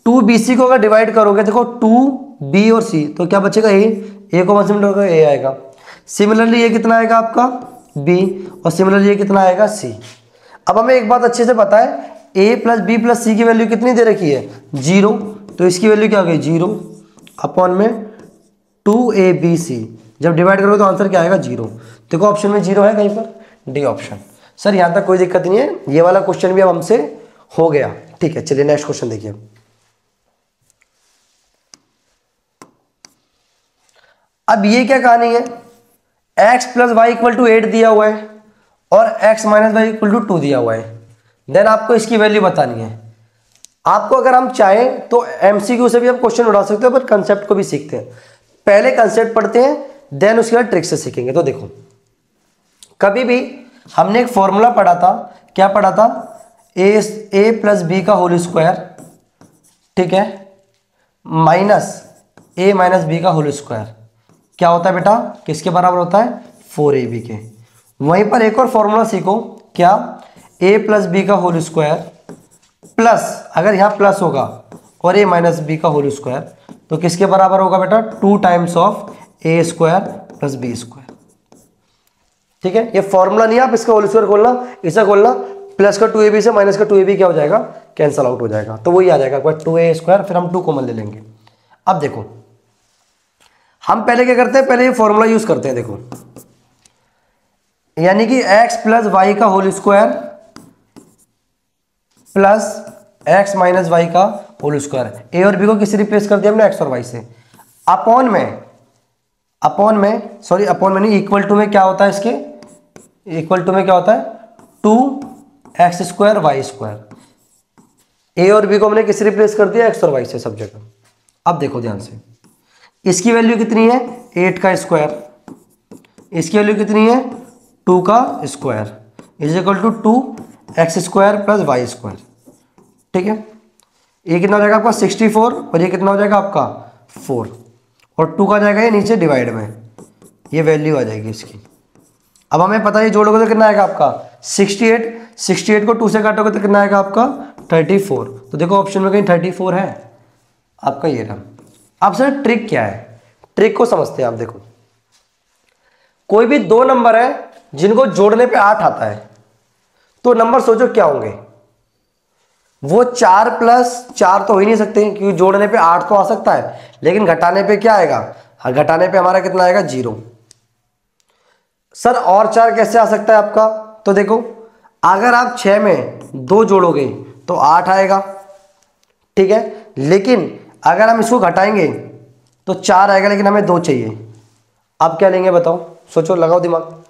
2bc को अगर डिवाइड करोगे, देखो 2b और c तो क्या बचेगा a को मल्टीप्लाई करोगे a आएगा। सिमिलरली ये कितना आएगा आपका b और सिमिलरली ये कितना आएगा c। अब हमें एक बात अच्छे से पता है a plus b plus c की वैल्यू कितनी दे रखी है 0, तो इसकी वैल्यू क्या हो गई 0/में 2abc। जब डिवाइड करोगे तो आंसर क्या आएगा 0। देखो ऑप्शन में 0 है कहीं पर, डी ऑप्शन। सर यहां तक कोई दिक्कत नहीं है, ये वाला क्वेश्चन भी अब हमसे हो गया। ठीक है चलिए नेक्स्ट क्वेश्चन देखिए। अब ये क्या कहानी है, x plus y equal to 8 दिया हुआ है और x minus y equal to 2 दिया हुआ है। देन आपको इसकी वैल्यू बतानी है। आपको अगर हम चाहें तो एमसीक्यू से भी आप क्वेश्चन उड़ा सकते हो, पर कंसेप्ट को भी सीखते हैं। पहले कंसेप्ट पढ़ते हैं, देन उसके बाद ट्रिक से सीखेंगे। तो देखो कभी भी हमने एक फॉर्मूला पढ़ा था, क्या पढ़ा था, a प्लस बी का होल स्क्वायर, ठीक है, माइनस a माइनस बी का होल स्क्वायर क्या होता है बेटा, किसके बराबर होता है 4ab के। वहीं पर एक और फॉर्मूला सीखो, क्या, a प्लस बी का होल स्क्वायर प्लस, अगर यहां प्लस होगा और a माइनस बी का होल स्क्वायर तो किसके बराबर होगा बेटा 2 times of a square plus B square. ठीक है, ये फॉर्मूला नहीं है, आप इसका होल स्क्वायर खोलना, इसे खोलना, प्लस का 2ab से माइनस का 2ab क्या हो जाएगा, कैंसल आउट हो जाएगा, तो वही आ जाएगा 2a², फिर हम 2 कॉमन ले लेंगे। अब देखो हम पहले क्या करते हैं, पहले ये फॉर्मूला यूज करते हैं। देखो यानी कि x प्लस वाई का whole square plus x minus y का होल स्क्वायर, ए और बी को किसी रिप्लेस कर दिया हमने x और y से, अपॉन में नहीं, इक्वल टू में क्या होता है, इसके इक्वल टू में क्या होता है 2x² y²। ए और बी को हमने किसी रिप्लेस कर दिया x और y से सब जगह। अब देखो ध्यान से, इसकी वैल्यू कितनी है 8 का स्क्वायर, इसकी वैल्यू कितनी है 2 का square, is equal to 2x² plus y²। ठीक है, ये कितना हो जाएगा आपका 64 और ये कितना हो जाएगा आपका 4, और 2 का जाएगा ये नीचे डिवाइड में, ये वैल्यू आ जाएगी इसकी। अब हमें पता है जोड़ोगे तो कितना आएगा आपका 68 को 2 से काटोगे तो कितना आएगा आपका 34। तो देखो ऑप्शन में कहीं 34 है आपका, ये रहा। अब सर ट्रिक क्या है, ट्रिक को समझते हैं आप। देखो कोई भी दो नंबर है जिनको जोड़ने पे 8 आता है, तो नंबर सोचो क्या होंगे, वो 4 प्लस 4 तो हो ही नहीं सकते, क्योंकि जोड़ने पे 8 तो आ सकता है, लेकिन घटाने पे क्या आएगा, घटाने पे हमारा कितना आएगा 0। सर और 4 कैसे आ सकता है आपका, तो देखो अगर आप 6 में 2 जोड़ोगे तो 8 आएगा, ठीक है, लेकिन अगर हम इसको घटाएंगे तो 4 आएगा, लेकिन हमें 2 चाहिए। अब क्या लेंगे बताओ, सोचो, लगाओ दिमाग।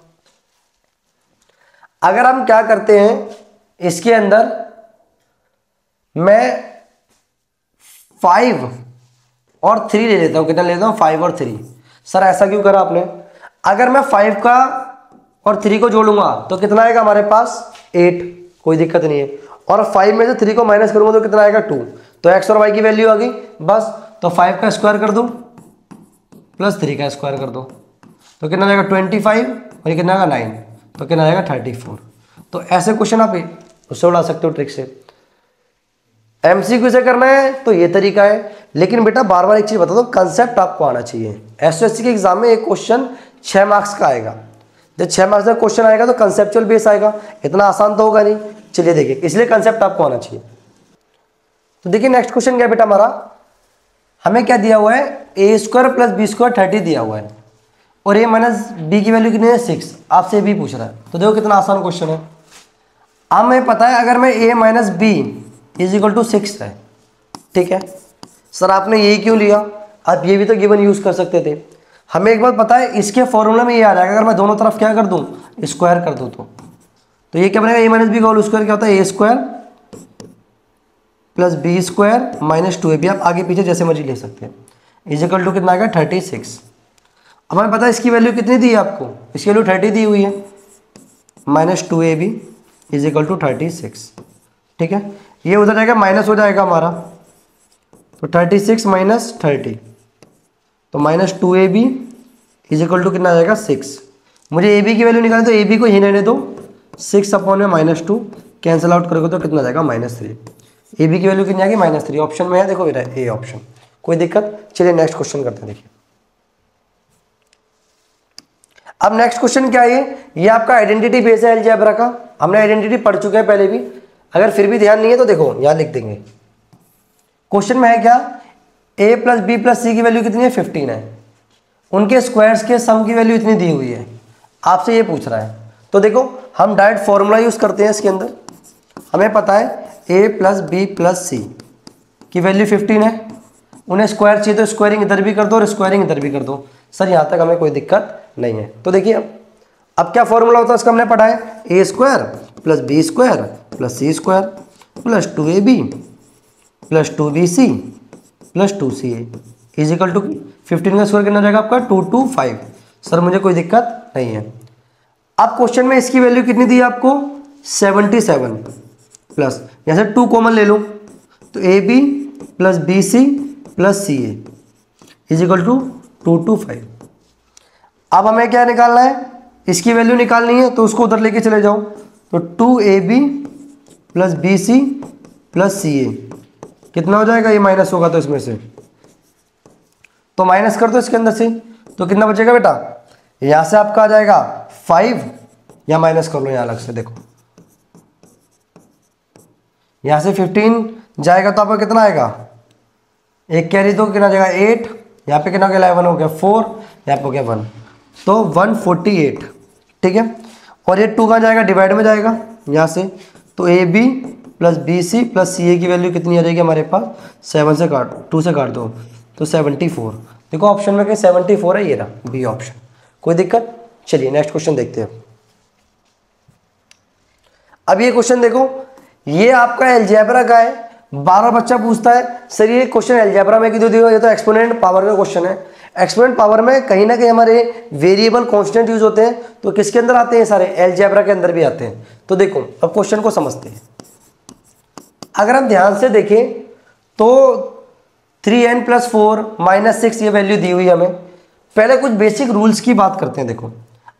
अगर हम क्या करते हैं, इसके अंदर मैं 5 और 3 ले लेता हूं, कितना लेता हूं 5 और 3। सर ऐसा क्यों करा आपने, अगर मैं 5 का और 3 को जोड़ूंगा तो कितना आएगा हमारे पास 8, कोई दिक्कत नहीं है, और 5 में से 3 को माइनस करूंगा तो कितना आएगा 2, तो x और y की वैल्यू आ गई बस। तो 5 का स्क्वायर कर दो प्लस 3 का स्क्वायर कर दो तो कितना आएगा 25, और ये कितना आएगा 9, तो कितना आएगा 34। तो ऐसे क्वेश्चन आप उससे उड़ा सकते हो ट्रिक से। एमसीक्यू से करना है तो ये तरीका है, लेकिन बेटा बार बार एक चीज बता दो, कंसेप्ट आपको आना चाहिए। एसएससी के एग्जाम में एक क्वेश्चन 6 मार्क्स का आएगा, जब 6 मार्क्स का क्वेश्चन आएगा तो कंसेप्चुअल बेस आएगा, इतना आसान तो होगा नहीं। चलिए देखिए, इसलिए कंसेप्ट आपको आना चाहिए। तो देखिए नेक्स्ट क्वेश्चन क्या बेटा हमारा, हमें क्या दिया हुआ है a² प्लस b² 30 दिया हुआ है, और a माइनस बी की वैल्यू कितनी है 6, आपसे b पूछ रहा है। तो देखो कितना आसान क्वेश्चन है। अब हमें पता है अगर मैं a minus b is equal to 6 है, ठीक है, सर आपने यही क्यों लिया, आप ये भी तो गिवन यूज कर सकते थे। हमें एक बात पता है, इसके फॉर्मूला में ये आ जाएगा, अगर मैं दोनों तरफ क्या कर दूं, स्क्वायर कर दूं तो ये क्या बनेगा, ए माइनस बी का होल स्क्वायर क्या होता है, A square plus B square minus 2ab, आप आगे पीछे जैसे मर्जी ले सकते हैं, इज इक्वल टू कितना आएगा 36। अब हमें पता है इसकी वैल्यू कितनी दी है आपको, इसकी वैल्यू 30 दी हुई है, minus 2ab is equal to 36। ठीक है, ये उधर जाएगा माइनस हो जाएगा हमारा, तो 36 माइनस 30 तो minus 2ab is equal to कितना आ जाएगा 6। मुझे ab की वैल्यू निकालनी, तो ab को ही रहने दो, 6 अपॉन में -2 कैंसिल आउट करोगे तो कितना आ जाएगा -3। ab की वैल्यू कितनी आएगी -3, ऑप्शन में है देखो बेटा ए ऑप्शन, कोई दिक्कत। चलिए नेक्स्ट क्वेश्चन करते हैं। देखिए अब नेक्स्ट क्वेश्चन क्या है, ये आपका आइडेंटिटी बेस है अलजेब्रा का, हमने आइडेंटिटी पढ़ चुके हैं पहले भी, अगर फिर भी ध्यान नहीं है तो देखो यहाँ लिख देंगे। क्वेश्चन में है क्या, a प्लस बी प्लस सी की वैल्यू कितनी है 15 है, उनके स्क्वायर्स के सम की वैल्यू इतनी दी हुई है, आपसे ये पूछ रहा है। तो देखो हम डायरेक्ट फॉर्मूला यूज करते हैं इसके अंदर, हमें पता है a प्लस बी प्लस सी की वैल्यू 15 है, उन्हें स्क्वायर चाहिए तो स्क्वायरिंग इधर भी कर दो और स्क्वायरिंग इधर भी कर दो। सर यहाँ तक हमें कोई दिक्कत नहीं है। तो देखिए अब क्या फॉर्मूला होता है इसका, हमने पढ़ा है A square plus B square plus C square plus 2ab plus 2bc plus 2ca is equal to 15 का स्क्वायर कितना जाएगा आपका 225। सर मुझे कोई दिक्कत नहीं है। अब क्वेश्चन में इसकी वैल्यू कितनी दी है आपको 77 प्लस यहाँ से 2 कॉमन ले लो तो ab plus bc plus ca is equal to 225। अब हमें क्या निकालना है, इसकी वैल्यू निकालनी है, तो उसको उधर लेके चले जाओ, तो 2ab plus bc plus ca कितना हो जाएगा, ये माइनस होगा तो इसमें से तो माइनस कर दो इसके अंदर से, तो कितना बचेगा बेटा, यहां से आपका आ जाएगा 5, या माइनस कर लो यहां अलग से, देखो यहां से 15 जाएगा तो आपका कितना आएगा, एक कैरी दो कितना जाएगा 8, यहाँ पे कितना हो गया 11 हो गया 4, यहाँ पे हो गया 1, तो 148। ठीक है, और ये 2 कहाँ जाएगा, डिवाइड में जाएगा यहाँ से, तो A B plus B C plus C A की वैल्यू कितनी आ जाएगी हमारे पास, 7 से काट 2 से काट दो तो 74। देखो ऑप्शन में कहीं 74 है, ये रहा बी ऑप्शन, कोई दिक्कत। चलिए नेक्स्ट क्वेश्चन देखते हैं। अब ये क्वेश्चन देखो, ये आपका अलजेब्रा का है, 12 बच्चा पूछता है सर ये क्वेश्चन अलजेब्रा में क्यों दिया, ये तो एक्सपोनेंट पावर का क्वेश्चन है। एक्सपोनेंट पावर में कहीं ना कहीं हमारे वेरिएबल कांस्टेंट यूज होते हैं, तो किसके अंदर आते हैं सारे, अलजेब्रा के अंदर भी आते हैं। तो देखो अब क्वेश्चन को समझते हैं। अगर हम ध्यान से देखें तो 3n + 4 - 6 ये वैल्यू दी हुई हमें। पहले कुछ बेसिक रूल्स की बात करते हैं। देखो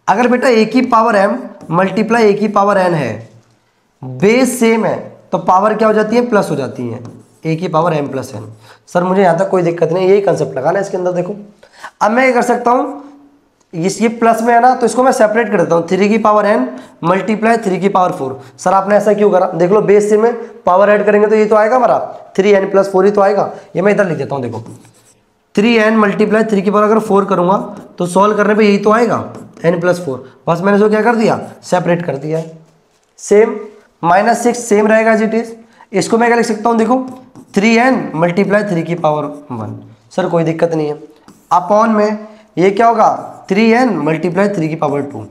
अगर बेटा a की पावर m मल्टीप्लाई a की पावर n है, बेस सेम है, तो पावर क्या हो जाती है, प्लस हो जाती है, a की पावर m + n। सर मुझे यहाँ तक कोई दिक्कत नहीं, यही कंसेप्ट लगाना है इसके अंदर। देखो अब मैं क्या कर सकता हूँ, ये प्लस में है ना, तो इसको मैं सेपरेट कर देता हूँ, 3 की पावर n मल्टीप्लाई 3 की पावर 4। सर आपने ऐसा क्यों करा, देख लो बेस से में पावर ऐड करेंगे तो ये तो आएगा हमारा 3n + 4 ही तो आएगा। ये मैं इधर लिख देता हूँ, देखो 3n मल्टीप्लाई 3 की पावर अगर 4 करूँगा तो सॉल्व करने पर यही तो आएगा n + 4, बस मैंने इसको क्या कर दिया, सेपरेट कर दिया है। सेम -6 सेम रहेगा एज इट इज। इसको मैं क्या लिख सकता हूँ, देखो 3n मल्टीप्लाई 3 की पावर 1। सर कोई दिक्कत नहीं है, अपॉन में ये क्या होगा 3n मल्टीप्लाई 3 की पावर 2।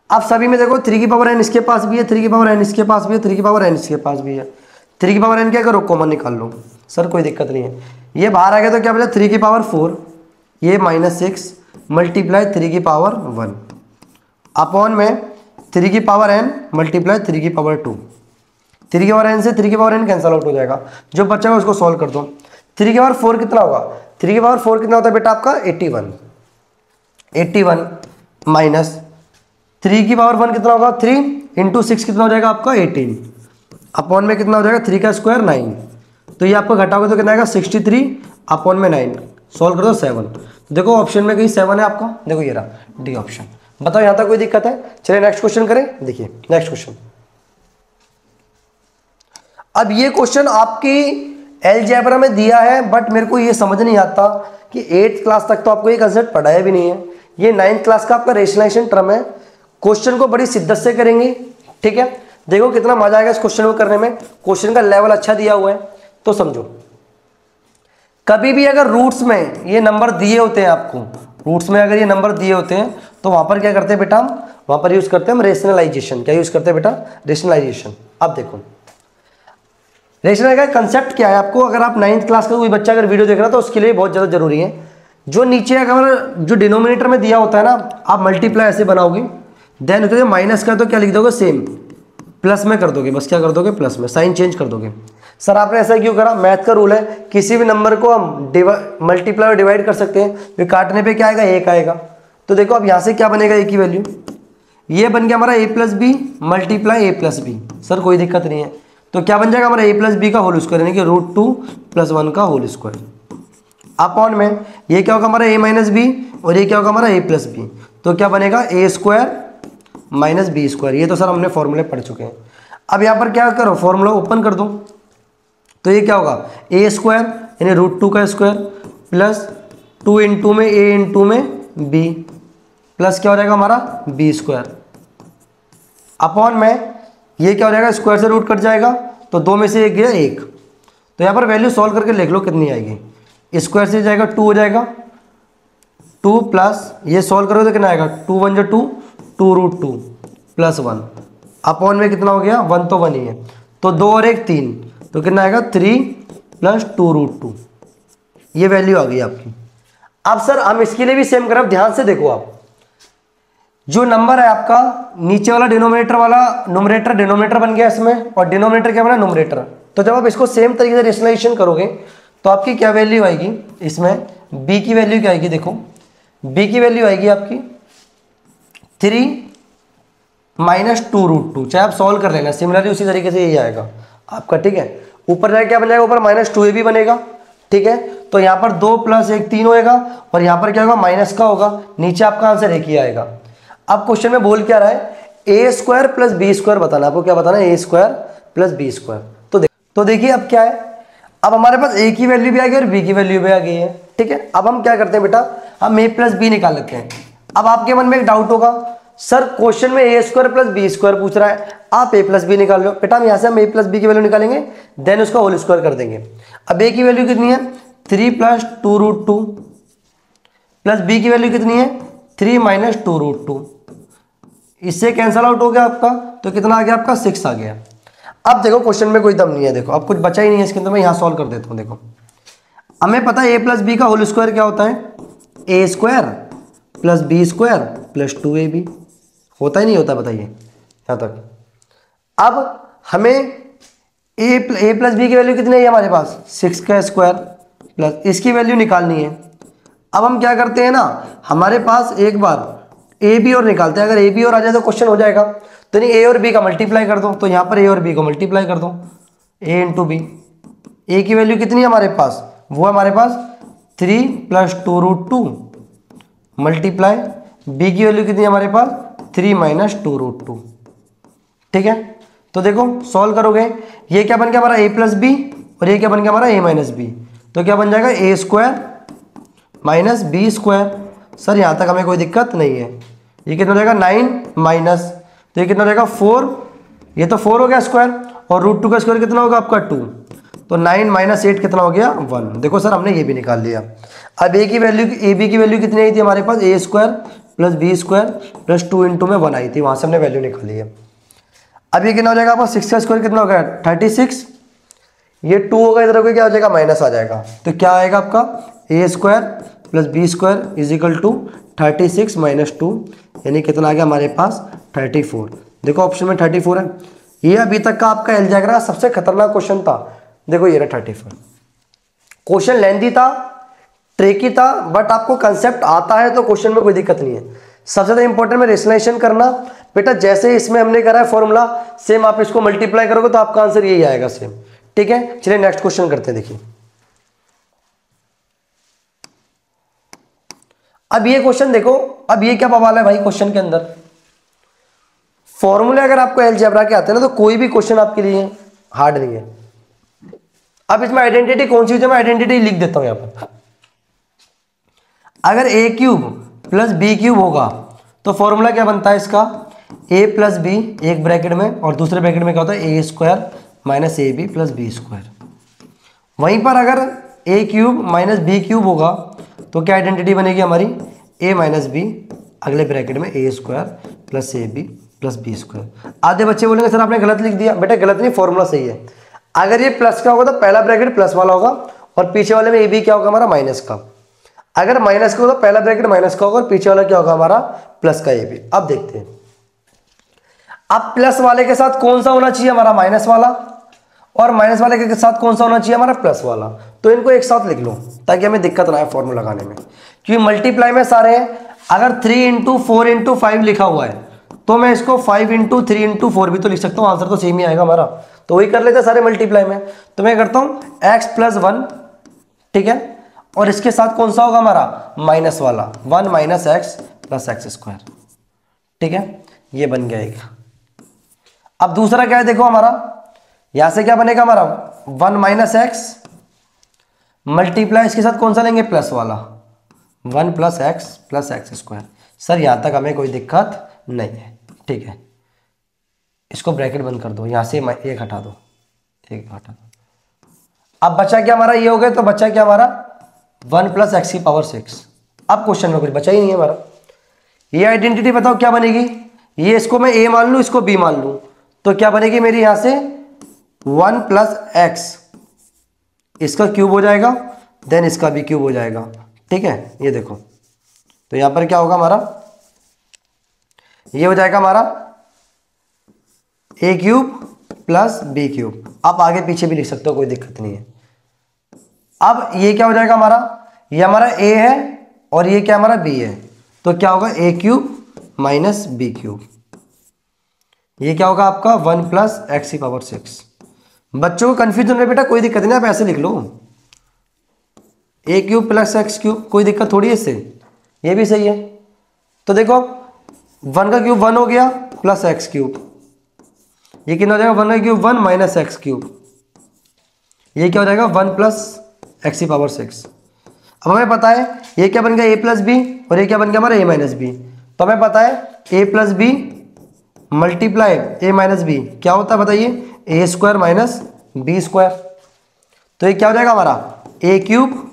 अब सभी में देखो 3 की पावर n इसके पास भी है, 3 की पावर n इसके पास भी है, 3 की पावर n इसके पास भी है। 3 की पावर n क्या करो, कॉमन निकाल लो। सर कोई दिक्कत नहीं है, ये बाहर आ गया तो क्या बचा 3 की पावर 4, ये -6 मल्टीप्लाई 3 की पावर 1 अपॉन में 3 की पावर n मल्टीप्लाई 3 की पावर 2। 3 की पावर n से 3 की पावर n कैंसिल आउट हो जाएगा, जो बचा है उसको सॉल्व कर दो। 3 की पावर 4 कितना होगा, 3 की पावर 4 कितना होता है बेटा आपका 81 माइनस 3 की पावर 1 कितना होगा 3 × 6 कितना हो जाएगा आपका 18 अपॉन में कितना हो जाएगा 3 का स्क्वायर 9। तो ये आपको घटाओगे तो कितना आएगा 63 अपॉन में 9, सॉल्व कर दो 7। तो देखो ऑप्शन में कहीं 7 है आपका, देखो ये रहा डी ऑप्शन। बताओ यहाँ तक कोई दिक्कत है। चलिए नेक्स्ट क्वेश्चन करें। देखिए नेक्स्ट क्वेश्चन, अब ये क्वेश्चन आपकी अलजेब्रा में दिया है, बट मेरे को ये समझ नहीं आता कि 8th क्लास तक तो आपको ये कंसेप्ट पढ़ाया भी नहीं है, ये 9th क्लास का आपका रेशनलाइजेशन टर्म है। क्वेश्चन को बड़ी शिद्दत से करेंगे, ठीक है। देखो कितना मजा आएगा इस क्वेश्चन को करने में, क्वेश्चन का लेवल अच्छा दिया हुआ है। तो समझो कभी भी अगर रूट्स में ये नंबर दिए होते हैं आपको रूट्स में अगर ये नंबर दिए होते हैं तो वहाँ पर क्या करते हैं बेटा, हम वहाँ पर यूज़ करते हैं हम रेशनलाइजेशन। क्या यूज़ करते हैं बेटा, रेशनलाइजेशन। अब देखो रेशनल का कंसेप्ट क्या है आपको, अगर आप 9th क्लास का कोई बच्चा अगर वीडियो देख रहा है तो उसके लिए बहुत ज़्यादा जरूरी है। जो नीचे अगर जो डिनोमिनेटर में दिया होता है ना, आप मल्टीप्लाई ऐसे बनाओगे, देन उसके माइनस का तो क्या लिख दोगे, सेम प्लस में कर दोगे, बस क्या कर दोगे, प्लस में साइन चेंज कर दोगे। सर आपने ऐसा क्यों करा, मैथ का रूल है, किसी भी नंबर को हम मल्टीप्लाई और डिवाइड कर सकते हैं, फिर काटने पे क्या आएगा, एक आएगा। तो देखो अब यहाँ से क्या बनेगा, ए की वैल्यू, ये बन गया हमारा ए प्लस बी मल्टीप्लाई ए प्लस बी। सर कोई दिक्कत नहीं है, तो क्या बन जाएगा हमारा ए प्लस बी का होल स्क्वायर यानी कि √2 + 1 का होल स्क्वायर अपॉन में ये क्या होगा हमारा a माइनस बी और ये क्या होगा हमारा a प्लस बी। तो क्या बनेगा a square minus B square. ये तो सर हमने फॉर्मूले पढ़ चुके हैं। अब यहाँ पर क्या करो, फॉर्मूला ओपन कर दो, तो ये क्या होगा a स्क्वायर यानी √2 का स्क्वायर प्लस 2 इंटू में a इंटू में b प्लस क्या हो जाएगा हमारा b स्क्वायर अपॉन में ये क्या हो जाएगा, स्क्वायर से रूट कट जाएगा तो 2 में से 1 गया 1। तो यहाँ पर वैल्यू सॉल्व करके लिख लो कितनी आएगी, स्क्वायर से जाएगा 2 हो जाएगा 2 प्लस ये सॉल्व करोगे तो कितना आएगा 2 × 1 = 2 2√2 प्लस 1 अपॉन में कितना हो गया 1 तो 1 ही है, तो 2 और 1 3, तो कितना आएगा 3 + 2√2। ये वैल्यू आ गई आपकी। अब सर हम इसके लिए भी सेम करें, ध्यान से देखो आप, जो नंबर है आपका नीचे वाला डिनोमिनेटर वाला न्यूमरेटर डिनोमिनेटर बन गया इसमें, और डिनोमिनेटर क्या बना न्यूमरेटर। तो जब आप इसको सेम तरीके से रेशनलाइजेशन करोगे तो आपकी क्या वैल्यू आएगी, इसमें b की वैल्यू क्या आएगी, देखो b की वैल्यू आएगी आपकी 3 - 2√2। चाहे आप सॉल्व कर लेना, सिमिलरली उसी तरीके से यही आएगा आपका, ठीक है। ऊपर जाए क्या बन जाएगा, ऊपर -2ab बनेगा, ठीक है। तो यहाँ पर 2 + 1 3 होएगा और यहाँ पर क्या होगा माइनस का होगा, नीचे आपका आंसर एक ही आएगा। अब क्वेश्चन में बोल क्या रहा है, a square plus b square बताना, आपको क्या बताना है, a square plus b square. तो देखिए अब क्या है, अब हमारे पास a की वैल्यू भी आ गई और b की वैल्यू भी आ गई है, ठीक है। अब हम क्या करते हैं बेटा, हम a + b निकाल लेते हैं। अब आपके मन में एक डाउट होगा, सर क्वेश्चन में a square plus b square पूछ रहा है, आप a + b निकाल लो। बेटा हम यहाँ से हम a + b की वैल्यू निकालेंगे, देन उसका होल स्क्वायर कर देंगे। अब a की वैल्यू कितनी है 3 + 2√2 प्लस b की वैल्यू कितनी है 3 - 2√2, इससे कैंसल आउट हो गया आपका, तो कितना आ गया आपका 6 आ गया। अब देखो क्वेश्चन में कोई दम नहीं है, देखो अब कुछ बचा ही नहीं है इसके अंदर, मैं यहाँ सॉल्व कर देता हूँ। देखो हमें पता है a + b का होल स्क्वायर क्या होता है, a square plus b square plus 2ab। होता ही नहीं होता, बताइए यहाँ तक। अब हमें a + b की वैल्यू कितनी है हमारे पास 6 का स्क्वायर प्लस इसकी वैल्यू निकालनी है। अब हम क्या करते हैं ना, हमारे पास एक बार ए बी और निकालते हैं, अगर ए बी और आ जाए तो क्वेश्चन हो जाएगा। तो नहीं ए और बी का मल्टीप्लाई कर दो, तो यहाँ पर ए और बी को मल्टीप्लाई कर दो, a × b। ए की वैल्यू कितनी है हमारे पास, वो है हमारे पास 3 + 2√2 मल्टीप्लाई b की वैल्यू कितनी है हमारे पास 3 - 2√2, ठीक है। तो देखो सॉल्व करोगे, ये क्या बन गया हमारा a + b और ये क्या बन गया हमारा a - b। तो क्या बन जाएगा a square minus b square. Sir यहाँ तक हमें कोई दिक्कत नहीं है। ये कितना हो जाएगा 9 माइनस, तो ये कितना हो जाएगा 4, ये तो 4 हो गया स्क्वायर, और √2 का स्क्वायर कितना होगा आपका 2, तो 9 - 8 कितना हो गया 1। देखो सर हमने ये भी निकाल लिया। अब a की वैल्यू b की वैल्यू कितनी आई थी हमारे पास, a square plus b square plus 2 into में 1 आई थी, वहाँ से हमने वैल्यू निकाली है। अब ये कितना हो जाएगा आपका 6 का स्क्वायर कितना हो गया 36, ये 2 होगा इधर को क्या हो जाएगा माइनस आ जाएगा, तो क्या आएगा आपका a square plus b square is equal to 36 - 2, यानी कितना आ गया हमारे पास 34। देखो ऑप्शन में 34 है। ये अभी तक का आपका अलजेब्रा का सबसे खतरनाक क्वेश्चन था। देखो ये रहा 34। क्वेश्चन लेंथी था, ट्रिकी था, बट आपको कंसेप्ट आता है तो क्वेश्चन में कोई दिक्कत नहीं है। सबसे ज़्यादा इंपॉर्टेंट में रेशनलाइजेशन करना। बेटा जैसे इसमें हमने करा है फॉर्मूला, सेम आप इसको मल्टीप्लाई करोगे तो आपका आंसर यही आएगा सेम, ठीक है। चलिए नेक्स्ट क्वेश्चन करते हैं। देखिए अब ये क्वेश्चन देखो, अब ये क्या बवाल है भाई, क्वेश्चन के अंदर फॉर्मूले अगर आपको अलजेब्रा के आते हैं ना तो कोई भी क्वेश्चन आपके लिए हार्ड नहीं है। अब इसमें आइडेंटिटी कौन सी है, मैं आइडेंटिटी लिख देता हूं यहां पर। अगर a³ प्लस b³ होगा तो फॉर्मूला क्या बनता है इसका, a प्लस b एक ब्रैकेट में और दूसरे ब्रैकेट में क्या होता है a² minus ab plus b square. वहीं पर अगर a³ माइनस b³ होगा तो क्या आइडेंटिटी बनेगी हमारी, ए माइनस बी अगले ब्रैकेट में A square plus A B plus B square. आधे बच्चे बोलेंगे सर आपने गलत लिख दिया। बेटा गलत नहीं, फॉर्मूला सही है। अगर ये प्लस का होगा तो पहला ब्रैकेट प्लस वाला होगा और पीछे वाले में ए बी क्या होगा हमारा माइनस का। अगर माइनस का होगा तो पहला ब्रैकेट माइनस का होगा और पीछे वाला क्या होगा हमारा प्लस का ए बी। अब देखते हैं, अब प्लस वाले के साथ कौन सा होना चाहिए हमारा माइनस वाला, और माइनस वाले के साथ कौन सा होना चाहिए हमारा प्लस वाला। तो इनको एक साथ लिख लो ताकि हमें दिक्कत ना आए फॉर्मूला लगाने में, क्योंकि मल्टीप्लाई में सारे हैं। अगर 3 इंटू 4 इंटू 5 लिखा हुआ है तो मैं इसको 5 इंटू 3 इंटू 4 भी तो लिख सकता हूँ, आंसर तो सेम ही आएगा हमारा। तो वही कर लेते हैं सारे मल्टीप्लाई में। तो मैं करता हूँ x प्लस 1, ठीक है, और इसके साथ कौन सा होगा हमारा माइनस वाला 1 minus x plus x square, ठीक है, ये बन गया एक। अब दूसरा क्या है देखो हमारा, यहां से क्या बनेगा हमारा 1 माइनस एक्स मल्टीप्लाई इसके साथ कौन सा लेंगे प्लस वाला 1 प्लस एक्स स्क्वायर। सर यहां तक हमें कोई दिक्कत नहीं है, ठीक है। इसको ब्रैकेट बंद कर दो, यहां से एक हटा दो, एक हटा दो। अब बचा क्या हमारा, ये हो गया, तो बचा क्या हमारा 1 प्लस एक्स की पावर 6। अब क्वेश्चन में कुछ बचा ही नहीं है हमारा। ये आइडेंटिटी बताओ क्या बनेगी, ये इसको मैं ए मान लूं, इसको बी मान लूं, तो क्या बनेगी मेरी यहां से 1 प्लस एक्स, इसका क्यूब हो जाएगा, देन इसका भी क्यूब हो जाएगा, ठीक है। ये देखो, तो यहां पर क्या होगा हमारा, ये हो जाएगा हमारा ए क्यूब प्लस बी क्यूब। आप आगे पीछे भी लिख सकते हो, कोई दिक्कत नहीं है। अब ये क्या हो जाएगा हमारा, ये हमारा ए है और ये क्या हमारा बी है, तो क्या होगा ए क्यूब माइनस बी क्यूब। ये क्या होगा आपका 1 प्लस एक्स की पावर 6। बच्चों को कंफ्यूजन है बेटा, कोई दिक्कत नहीं, आप ऐसे लिख लो ए क्यूब प्लस एक्स क्यूब, कोई दिक्कत थोड़ी है इससे, ये भी सही है। तो देखो 1 का क्यूब 1 हो गया प्लस एक्स क्यूब, ये कितना हो जाएगा 1 का क्यूब 1 माइनस एक्स क्यूब, ये क्या हो जाएगा 1 प्लस एक्स की पावर 6। अब हमें पता है ये क्या बन गया ए प्लस बी और ये क्या बन गया हमारा ए माइनस बी। तो हमें पता है ए plus b multiply a minus B क्या होता है बताइए, ए स्क्वायर माइनस बी स्क्वायर। तो ये क्या हो जाएगा हमारा ए क्यूब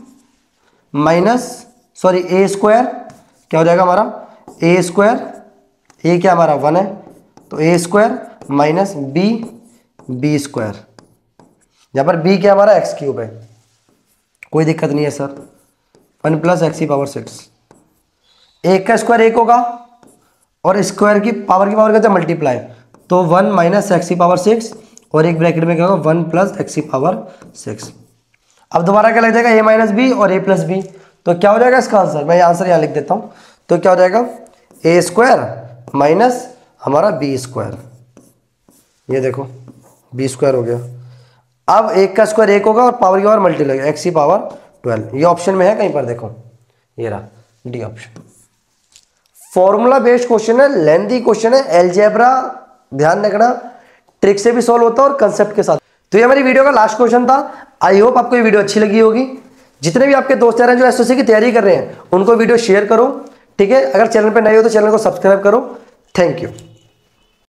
माइनस सॉरी ए स्क्वायर, क्या हो जाएगा हमारा ए स्क्वायर, ए क्या हमारा 1 है, तो ए स्क्वायर माइनस बी स्क्वायर, यहाँ पर बी क्या हमारा एक्स क्यूब है, कोई दिक्कत नहीं है सर। 1 प्लस एक्स की पावर 6, एक का स्क्वायर 1 होगा और स्क्वायर की पावर कहते हैं मल्टीप्लाई, तो 1 माइनस एक्स की पावर 6 और एक ब्रैकेट में क्या होगा 1 प्लस एक्स की पावर 6। अब दोबारा क्या लग जाएगा ए माइनस बी और ए प्लस बी, तो क्या हो जाएगा इसका आंसर, मैं आंसर यहाँ लिख देता हूँ। तो क्या हो जाएगा ए स्क्वायर माइनस हमारा बी स्क्वायर, ये देखो बी स्क्वायर हो गया। अब एक का स्क्वायर 1 होगा और पावर की पावर मल्टीप्लाई एक्स की पावर 12, ये ऑप्शन में है कहीं पर, देखो ये रहा D option. Formula based question है, लेंथी क्वेश्चन है, अलजेब्रा ध्यान रखना, ट्रिक से भी सॉल्व होता है और कंसेप्ट के साथ। तो ये हमारी वीडियो का लास्ट क्वेश्चन था। आई होप आपको ये वीडियो अच्छी लगी होगी। जितने भी आपके दोस्त हैं जो एसओसी की तैयारी कर रहे हैं उनको वीडियो शेयर करो, ठीक है। अगर चैनल पर नए हो तो चैनल को सब्सक्राइब करो। Thank you.